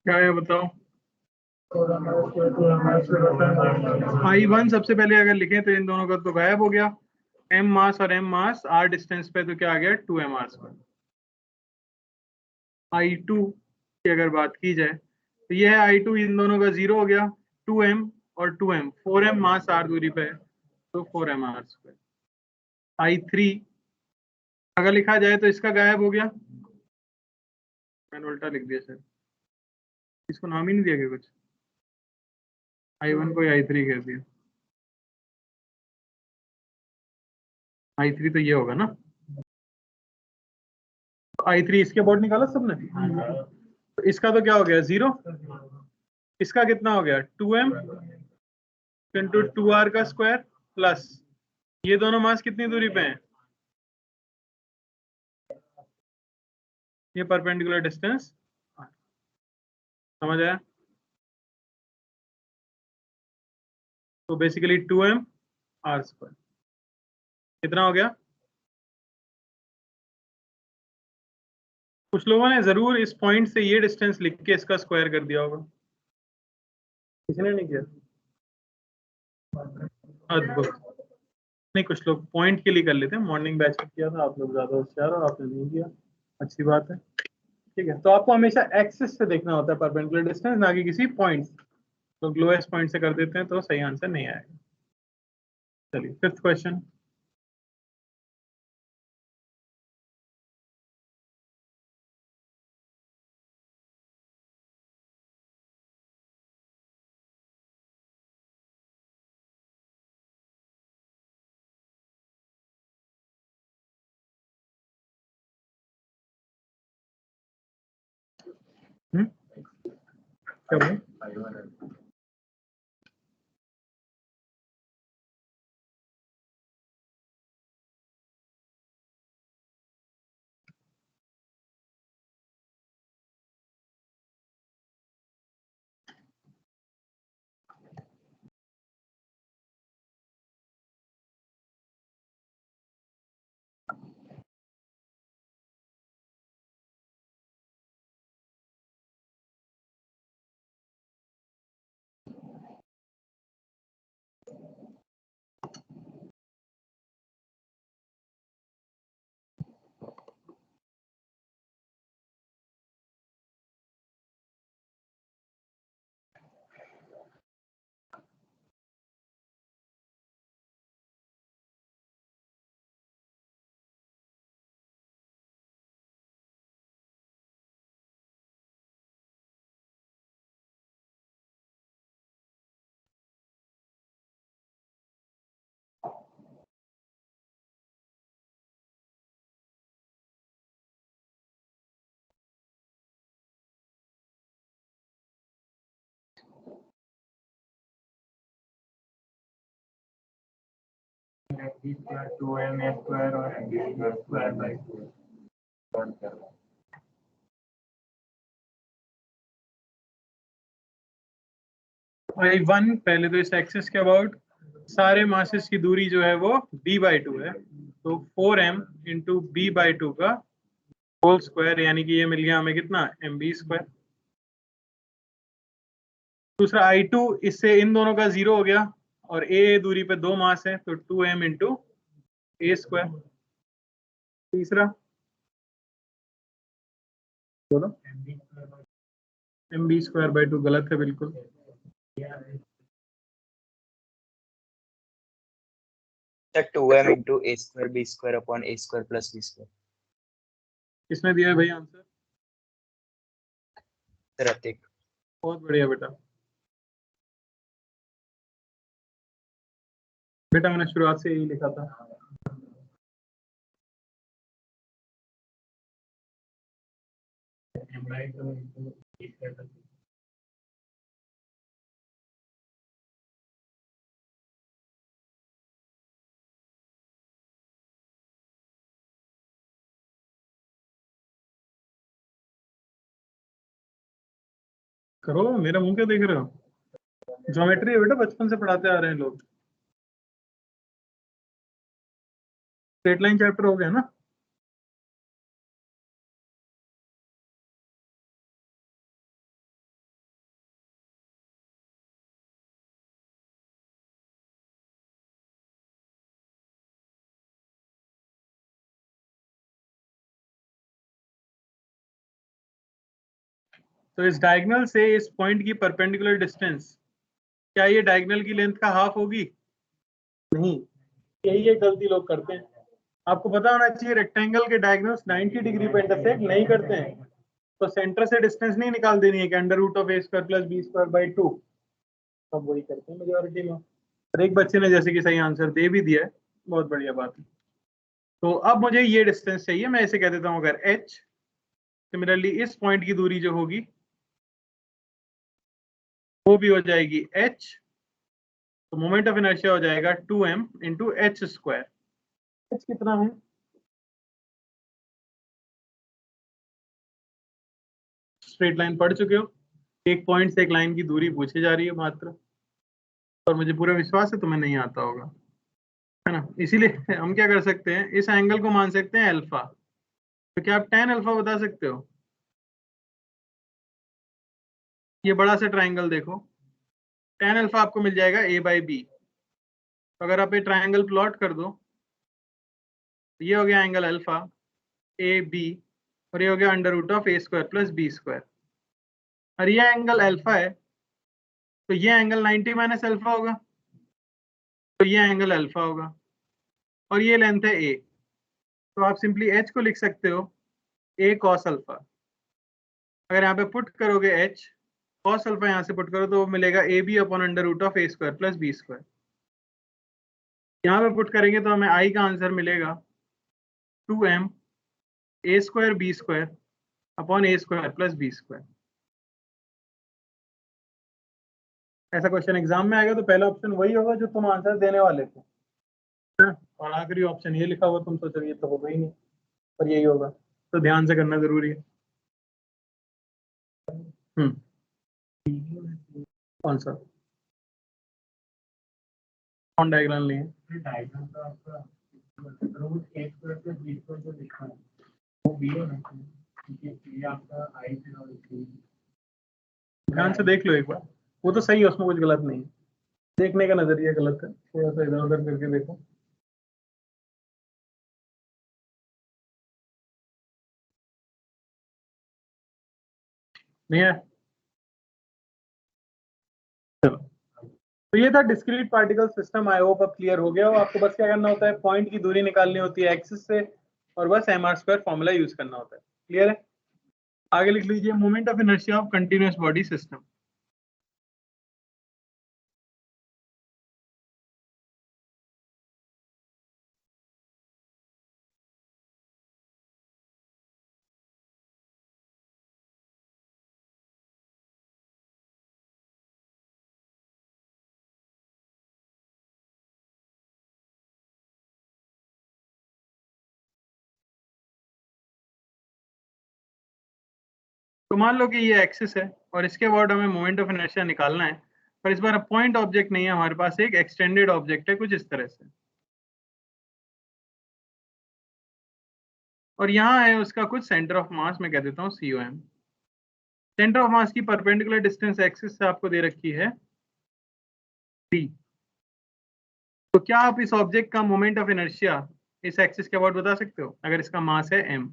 क्या है बताओ? I1 सबसे पहले अगर लिखें तो इन दोनों का तो गायब हो गया, m मास और m मास r डिस्टेंस पे, तो क्या आ गया 2mr²। I2 की अगर बात की जाए तो यह है I2, इन दोनों का 0 हो गया, 2m और 2m, 4m मास r दूरी पे है, तो 4mr²। I3 अगर लिखा जाए तो इसका गायब हो गया, मैंने उल्टा लिख दिया सर, इसको नाम ही नहीं दिया गया कुछ, I1 को I3 कह दिया। I3 तो ये होगा ना, I3 इसके अबाउट निकाला सबने, तो इसका तो क्या हो गया 0, इसका कितना हो गया 2m इंटू 2r का स्क्वायर प्लस ये दोनों मास कितनी दूरी पे हैं, ये परपेंडिकुलर डिस्टेंस, समझ आया? तो बेसिकली 2m r² कितना हो गया? कुछ लोगों ने जरूर इस पॉइंट से ये डिस्टेंस लिख के इसका स्क्वायर कर दिया होगा, किसी ने नहीं किया? अद्भुत। नहीं, कुछ लोग पॉइंट के लिए कर लेते हैं, मॉर्निंग बैच में किया था, आप लोग ज्यादा होशियार हो, आपने नहीं किया, अच्छी बात है। ठीक है, तो आपको हमेशा एक्सिस से देखना होता है परपेंडिकुलर डिस्टेंस, ना कि किसी पॉइंट। तो लोएस्ट पॉइंट से कर देते हैं तो सही आंसर नहीं आएगा। चलिए 5th क्वेश्चन। क्या बोले?
b square 2m a square और b square by 2
भाई 1 पहले तो इस एक्सिस के अबाउट सारे मासेस की दूरी जो है वो b/2 है, तो 4m इंटू b/2 का होल स्क्वायर, यानी कि ये मिल गया हमें कितना mb²। दूसरा I2 इससे इन दोनों का 0 हो गया और a दूरी पे 2 मास है तो 2m इंटू a²। तीसरा बोलो mb²/2 गलत है बिल्कुल।
Sir, 2m into a square b square upon a square plus b square.
किसने दिया है भाई आंसर?
Sir, Atik.
बहुत बढ़िया बेटा। बेटा मैंने शुरुआत से यही लिखा था। करो, मेरा मुंह क्या देख रहे हो? ज्योमेट्री है बेटा, बचपन से पढ़ाते आ रहे हैं लोग। स्ट्रेट लाइन चैप्टर हो गया ना? तो इस डायगोनल से इस पॉइंट की परपेंडिकुलर डिस्टेंस, क्या ये डायगोनल की लेंथ का हाफ होगी? नहीं, यही ये गलती लोग करते हैं। आपको पता होना चाहिए रेक्टेंगल के डायगोनल्स 90 डिग्री पे इंटरसेक्ट नहीं करते हैं, तो सेंटर से डिस्टेंस नहीं निकाल देनी है कि √a² + b²/2। सब वही करते हैं मेजॉरिटी में। और एक बच्चे ने जैसे कि सही आंसर दे भी दिया है, बहुत बढ़िया बात है। तो अब मुझे ये डिस्टेंस चाहिए, मैं इसे कह देता हूँ अगर h। सिमिलरली इस पॉइंट की दूरी जो होगी वो भी हो जाएगी h, तो मोमेंट ऑफ इनर्शिया हो जाएगा 2m इंटू h²। h कितना है? स्ट्रेट लाइन पढ़ चुके हो, एक पॉइंट से एक लाइन की दूरी पूछी जा रही है मात्र, और मुझे पूरा विश्वास है तुम्हें नहीं आता होगा, है ना? इसीलिए हम क्या कर सकते हैं, इस एंगल को मान सकते हैं अल्फा। तो क्या आप tan अल्फा बता सकते हो? ये बड़ा सा ट्राइंगल देखो, tan अल्फा आपको मिल जाएगा a/b। अगर आप ये ट्राइंगल प्लॉट कर दो, ये हो गया एंगल अल्फा ए बी, और ये हो गया √a² + b²। और ये एंगल अल्फा है, तो ये एंगल 90 माइनस अल्फा होगा, तो ये एंगल अल्फा होगा, और ये लेंथ है a। तो आप सिंपली h को लिख सकते हो a cos अल्फा। अगर यहाँ पे पुट करोगे h cos अल्फा, यहाँ से पुट करो तो मिलेगा ab/√a² + b²। यहाँ पे पुट करेंगे तो हमें i का आंसर मिलेगा 2m a² b² upon a² + b²। ऐसा क्वेश्चन एग्जाम में आएगा तो पहला ऑप्शन वही होगा जो तुम आंसर देने वाले थे, हाँ? और आखिरी ऑप्शन ये लिखा हुआ, तुम सोचोगे ये तो होगा ही नहीं, पर यही होगा, तो ध्यान से करना जरूरी है। कौन सा कौन डायग्राम नहीं है?
डायग्राम तो आपका रूट ए स्क्वायर प्लस बी स्क्वायर जो लिखा है वो बी होना चाहिए, क्योंकि ये आपका आई से और
ध्यान से देख लो एक बार, वो तो सही है, उसमें कुछ गलत नहीं है, देखने का नजरिया गलत है, थोड़ा सा इधर उधर करके देखो। नहीं है? चलो, तो ये था discrete particle system. I hope अब क्लियर हो गया हो आपको। बस क्या करना होता है, पॉइंट की दूरी निकालनी होती है एक्सिस से, और बस mr² फॉर्मूला यूज करना होता है। क्लियर है? आगे लिख लीजिए, moment of inertia of continuous body system. तो मान लो कि ये एक्सिस है और इसके अबाउट हमें मोमेंट ऑफ इनर्शिया निकालना है, पर इस बार पॉइंट ऑब्जेक्ट नहीं है हमारे पास, एक एक्सटेंडेड ऑब्जेक्ट है कुछ इस तरह से, और यहाँ है उसका कुछ सेंटर ऑफ मास, मैं कह देता हूँ COM। सेंटर ऑफ मास की परपेंडिकुलर डिस्टेंस एक्सिस से आपको दे रखी है d। तो क्या आप इस ऑब्जेक्ट का मोमेंट ऑफ इनर्शिया इस एक्सिस के अबाउट बता सकते हो अगर इसका मास है m?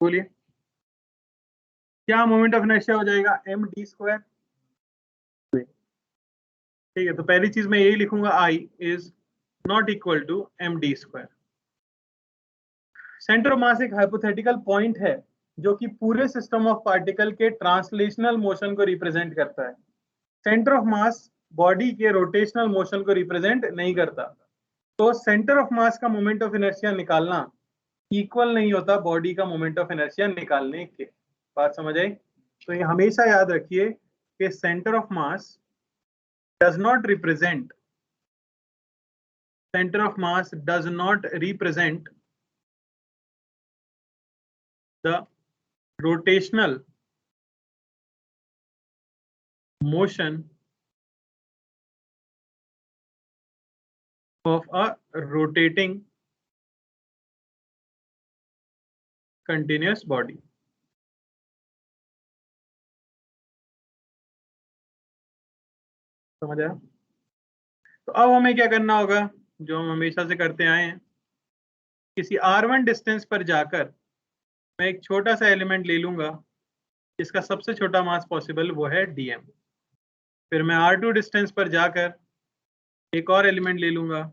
बोलिए, क्या मोमेंट ऑफ इनर्शिया हो जाएगा md²? ठीक है, तो पहली चीज मैं यही लिखूंगा, I is not equal to md²। Centre of mass एक हाइपोथेटिकल पॉइंट है जो कि पूरे सिस्टम ऑफ पार्टिकल के ट्रांसलेशनल मोशन को रिप्रेजेंट करता है। सेंटर ऑफ मास बॉडी के रोटेशनल मोशन को रिप्रेजेंट नहीं करता। तो सेंटर ऑफ मास का मोमेंट ऑफ इनर्शिया निकालना इक्वल नहीं होता बॉडी का मोमेंट ऑफ इनर्शिया निकालने के। बात समझ आई? तो ये हमेशा याद रखिए कि centre of mass does not represent, center of mass does not represent the rotational motion of a rotating continuous body। समझ आया? तो अब हमें क्या करना होगा, जो हम हमेशा से करते आए हैं, किसी r1 डिस्टेंस पर जाकर मैं एक छोटा सा एलिमेंट ले लूंगा जिसका सबसे छोटा मास पॉसिबल वो है dm। फिर मैं r2 डिस्टेंस पर जाकर एक और एलिमेंट ले लूंगा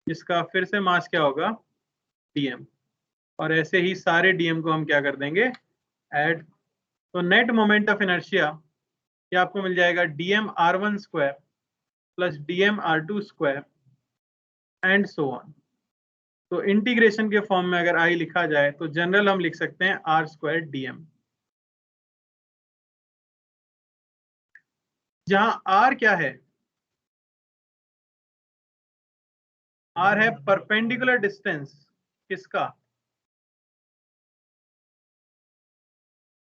जिसका फिर से मास क्या होगा, dm, और ऐसे ही सारे dm को हम क्या कर देंगे, ऐड। तो नेट मोमेंट ऑफ इनर्शिया ये आपको मिल जाएगा dm_r1² plus dm_r2² and so on. तो इंटीग्रेशन के फॉर्म में अगर I लिखा जाए तो जनरल हम लिख सकते हैं r² dm, जहां r क्या है, r है परपेंडिकुलर डिस्टेंस किसका,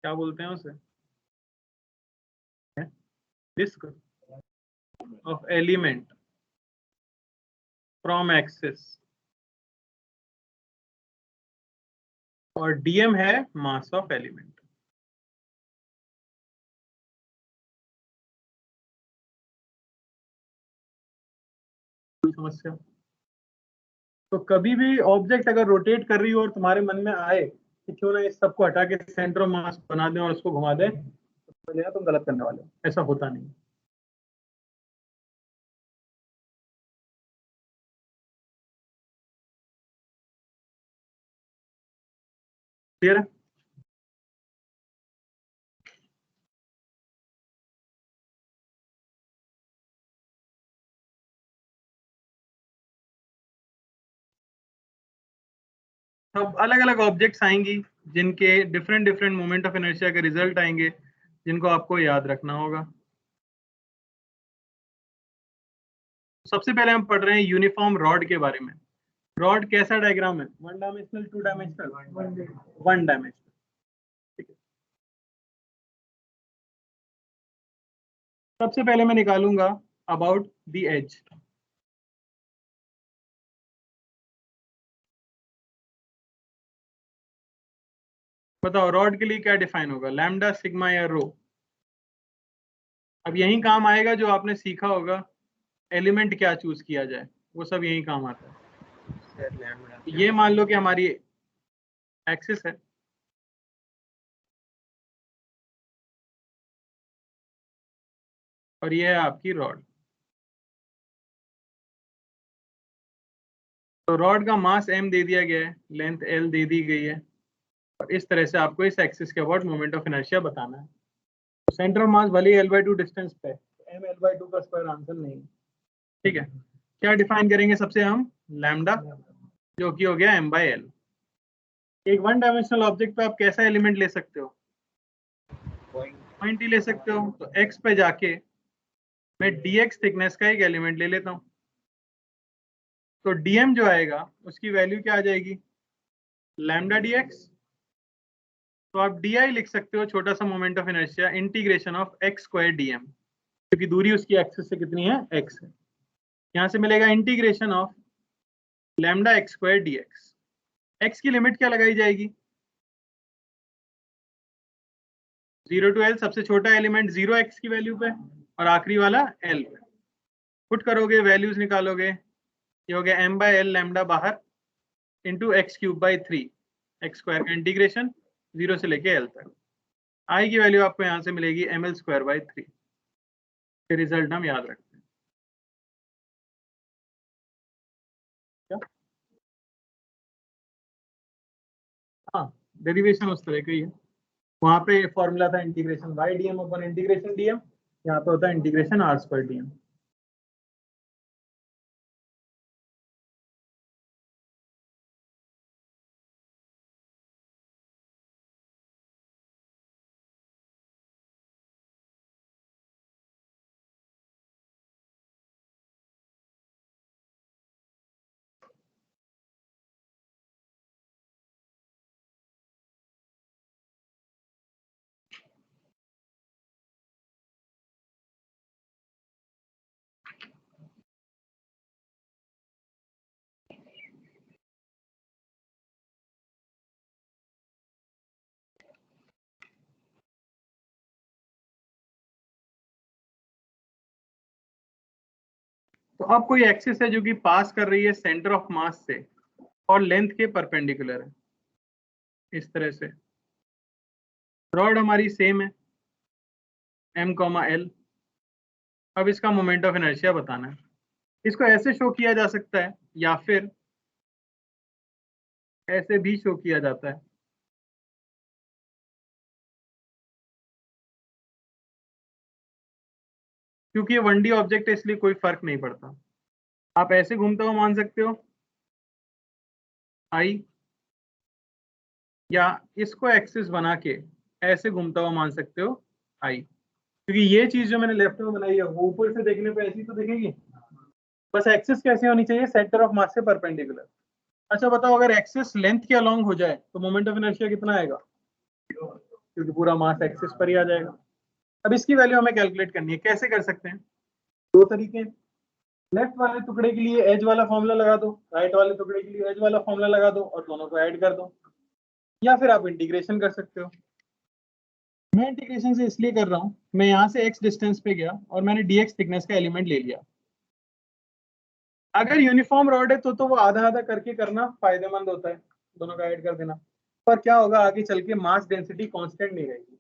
क्या बोलते हैं उसे, disc of element from axis, और dm है मास ऑफ एलिमेंट। कोई समस्या? तो कभी भी ऑब्जेक्ट अगर रोटेट कर रही हो और तुम्हारे मन में आए कि क्यों ना इस सबको हटा के सेंटर ऑफ मास बना दें और उसको घुमा दें, तो तुम गलत करने वाले हो, ऐसा होता नहीं। क्लियर है? अब अलग अलग ऑब्जेक्ट्स आएंगी जिनके different different moment of inertia के रिजल्ट आएंगे, जिनको आपको याद रखना होगा। सबसे पहले हम पढ़ रहे हैं यूनिफॉर्म रॉड के बारे में। रॉड कैसा डायग्राम है? One dimensional, two dimensional? One dimensional. ठीक है, सबसे पहले मैं निकालूंगा अबाउट द एज। बताओ रॉड के लिए क्या डिफाइन होगा, लैम्डा, सिग्मा या रो? अब यही काम आएगा जो आपने सीखा होगा, एलिमेंट क्या चूज किया जाए, वो सब यही काम आता है।
Sir lambda.
ये मान लो कि हमारी एक्सिस है, और ये है आपकी रॉड। तो रॉड का मास m दे दिया गया है, लेंथ l दे दी गई है, और इस तरह से आपको इस एक्सिस के अबाउट मोमेंट ऑफ इनर्शिया बताना है। तो सेंटर ऑफ मास भले ही l/2 डिस्टेंस पे, m l/2 का स्क्वायर आंसर नहीं है। ठीक है, क्या डिफाइन करेंगे सबसे हम? लैम्डा, जो कि हो गया m/l। एक वन डायमेंशनल ऑब्जेक्ट पे आप कैसा एलिमेंट ले सकते हो? पॉइंट ही ले सकते हो। तो x पे जाके मैं dx थिकनेस का एक एलिमेंट ले लेता हूं, तो dm जो आएगा उसकी वैल्यू क्या आ जाएगी? Lambda dx। तो आप di लिख सकते हो, छोटा सा moment of inertia, integration of x square dm, क्योंकि दूरी उसकी एक्सिस से कितनी है? x है। यहां से मिलेगा integration of lambda x square dx। x की लिमिट क्या लगाई जाएगी? 0 to l, सबसे छोटा एलिमेंट 0x की वैल्यू पे, और आखिरी वाला l पे। पुट करोगे, वैल्यूज निकालोगे, ये हो गया m/l लैम्डा बाहर इंटू x³/3, x स्क्वायर का इंटीग्रेशन 0 से लेके l तक। i की वैल्यू आपको यहां से मिलेगी ml²/3। फिर रिजल्ट हम याद रखते हैं क्या? हाँ, डेरिवेशन उस तरह का ही है। वहां पे फॉर्मूला था integration y/dm upon integration dm, यहाँ पे होता है इंटीग्रेशन r²dm। तो अब कोई एक्सिस है जो कि पास कर रही है सेंटर ऑफ मास से और लेंथ के परपेंडिकुलर है, इस तरह से। रॉड हमारी सेम है, m, l। अब इसका मोमेंट ऑफ इनर्शिया बताना है। इसको ऐसे शो किया जा सकता है, या फिर ऐसे भी शो किया जाता है। क्योंकि ये 1D ऑब्जेक्ट है, इसलिए कोई फर्क नहीं पड़ता। आप ऐसे घूमता हुआ मान सकते हो I, या इसको एक्सिस बना के ऐसे घूमता हुआ मान सकते हो I, क्योंकि ये चीज जो मैंने लेफ्ट में बनाई है वो ऊपर से देखने पे ऐसी तो दिखेगी। बस एक्सिस कैसी होनी चाहिए? सेंटर ऑफ मास से परपेंडिकुलर। अच्छा बताओ, अगर एक्सिस लेंथ के अलोंग हो जाए तो मोमेंट ऑफ इनर्शिया कितना आएगा? क्योंकि पूरा मास एक्सिस पर ही आ जाएगा। अब इसकी वैल्यू हमें कैलकुलेट करनी है। कैसे कर सकते हैं? दो तरीके। लेफ्ट वाले टुकड़े के लिए एज वाला फॉर्मूला लगा दो, राइट वाले टुकड़े के लिए एज वाला फॉर्मूला लगा दो, और दोनों को ऐड कर दो। या फिर आप इंटीग्रेशन कर सकते हो। मैं इंटीग्रेशन से इसलिए कर रहा हूं, मैं यहां से x डिस्टेंस पे गया और मैंने dx थिकनेस का एलिमेंट ले लिया। अगर यूनिफॉर्म रॉड है तो वो आधा आधा करके करना फायदेमंद होता है, दोनों का ऐड कर देना। पर क्या होगा, आगे चल के मास डेंसिटी कांस्टेंट नहीं रहेगी,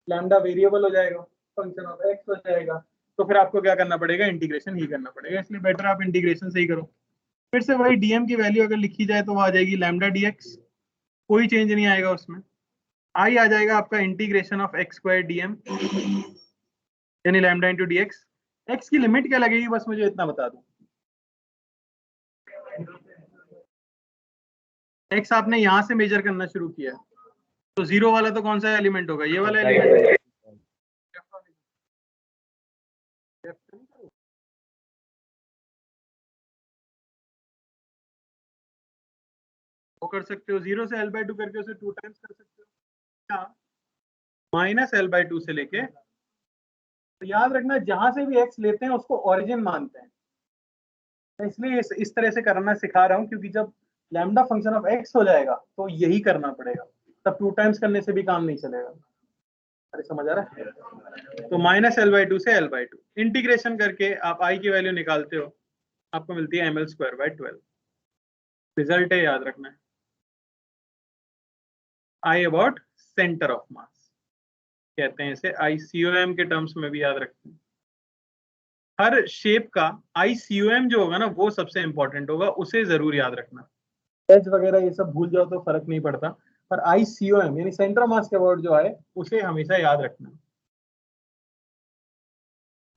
लैम्डा वेरिएबल हो जाएगा, फंक्शन ऑफ x हो जाएगा। तो फिर आपको क्या करना पड़ेगा? इंटीग्रेशन ही करना पड़ेगा। इसलिए बेटर आप इंटीग्रेशन से ही करो। फिर से वही dm की वैल्यू अगर लिखी जाए तो वो आ जाएगी लैम्डा dx, कोई चेंज नहीं आएगा उसमें। I आ जाएगा आपका इंटीग्रेशन ऑफ x² dm, यानी लैम्डा इंटू dx। x की लिमिट क्या लगेगी, बस मुझे इतना बता दो। x आपने यहां से मेजर करना शुरू किया है, तो 0 वाला तो कौन सा एलिमेंट होगा? ये वाला एलिमेंट। वो कर सकते हो 0 से l/2 करके उसे 2 टाइम्स कर सकते हो, या माइनस l/2 से लेके। तो याद रखना जहां से भी x लेते हैं उसको ओरिजिन मानते हैं। इसलिए इस तरह से करना सिखा रहा हूं, क्योंकि जब लैम्डा फंक्शन ऑफ x हो जाएगा तो यही करना पड़ेगा, तब 2 टाइम्स करने से भी काम नहीं चलेगा। अरे समझ आ रहा है? तो माइनस l/2 से l/2 इंटीग्रेशन करके आप i की वैल्यू निकालते हो, आपको मिलती है ml²/12। रिजल्ट है, याद रखना है। I अबाउट सेंटर ऑफ मास कहते हैं इसे, ICOM के टर्म्स में भी याद रखते हैं। हर शेप का ICOM जो होगा ना वो सबसे इंपॉर्टेंट होगा, उसे जरूर याद रखना। एज वगैरह ये सब भूल जाओ तो फर्क नहीं पड़ता, पर ICOM यानी सेंटर ऑफ मास के वर्ड जो है उसे हमेशा याद रखना।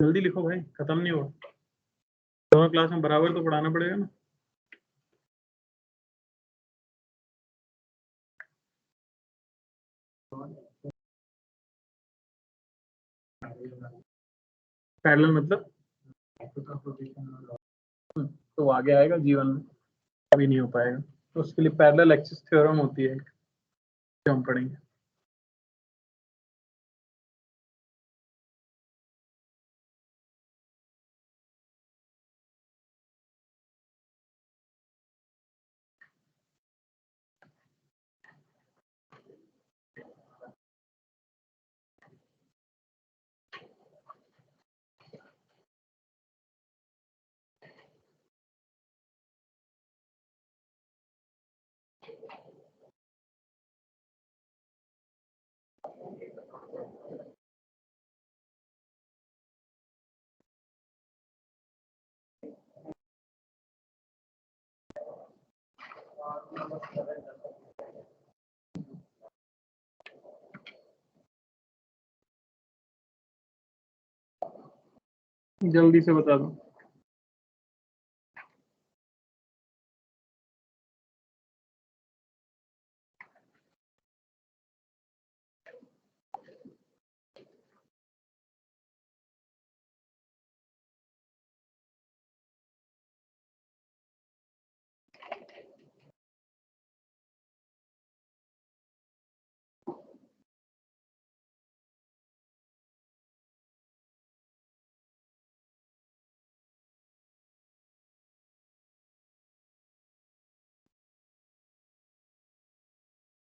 जल्दी लिखो भाई, खत्म नहीं होगा। दोनों क्लास में बराबर तो पढ़ाना पड़ेगा ना। पैरेलल मतलब तो आगे आएगा जीवन में, अभी नहीं हो पाएगा। तो उसके लिए पैरेलल एक्सिस थ्योरम होती है जो हम पढ़ेंगे। जल्दी से बता दो।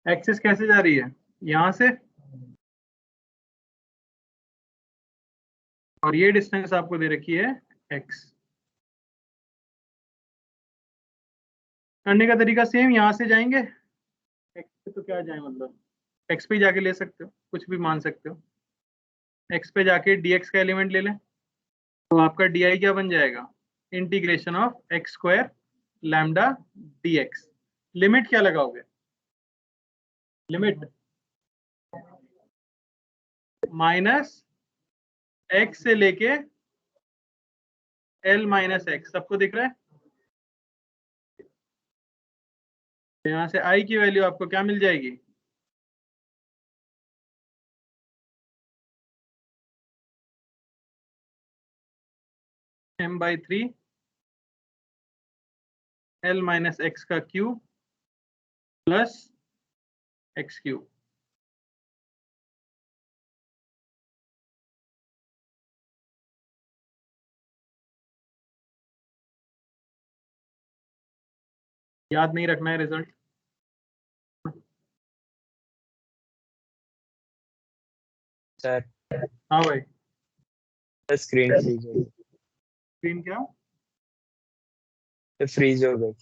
एक्सिस कैसे जा रही है? यहां से, और ये डिस्टेंस आपको दे रखी है x। करने का तरीका सेम, यहां से जाएंगे x पे, तो क्या जाए मतलब x पे जाके ले सकते हो, कुछ भी मान सकते हो। x पे जाके dx का एलिमेंट ले लें, तो आपका di क्या बन जाएगा? Integration of x² lambda dx। Limit क्या लगाओगे? लिमिट माइनस x से लेके l माइनस x, सबको दिख रहा है? यहां से i की वैल्यू आपको क्या मिल जाएगी? m/3 l माइनस x का क्यूब प्लस x क्यूब। याद नहीं रखना है रिजल्ट।
सर
हाँ भाई,
स्क्रीन फ्रीज हो गई।
स्क्रीन क्या?
तो फ्रीज हो गई।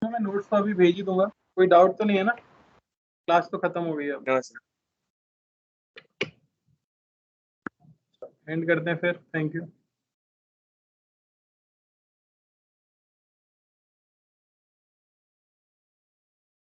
मैं नोट्स तो अभी भेज ही दूंगा, कोई डाउट तो नहीं है ना? क्लास तो खत्म हो गई है, अब
नो सर।
एंड करते हैं फिर। Thank you.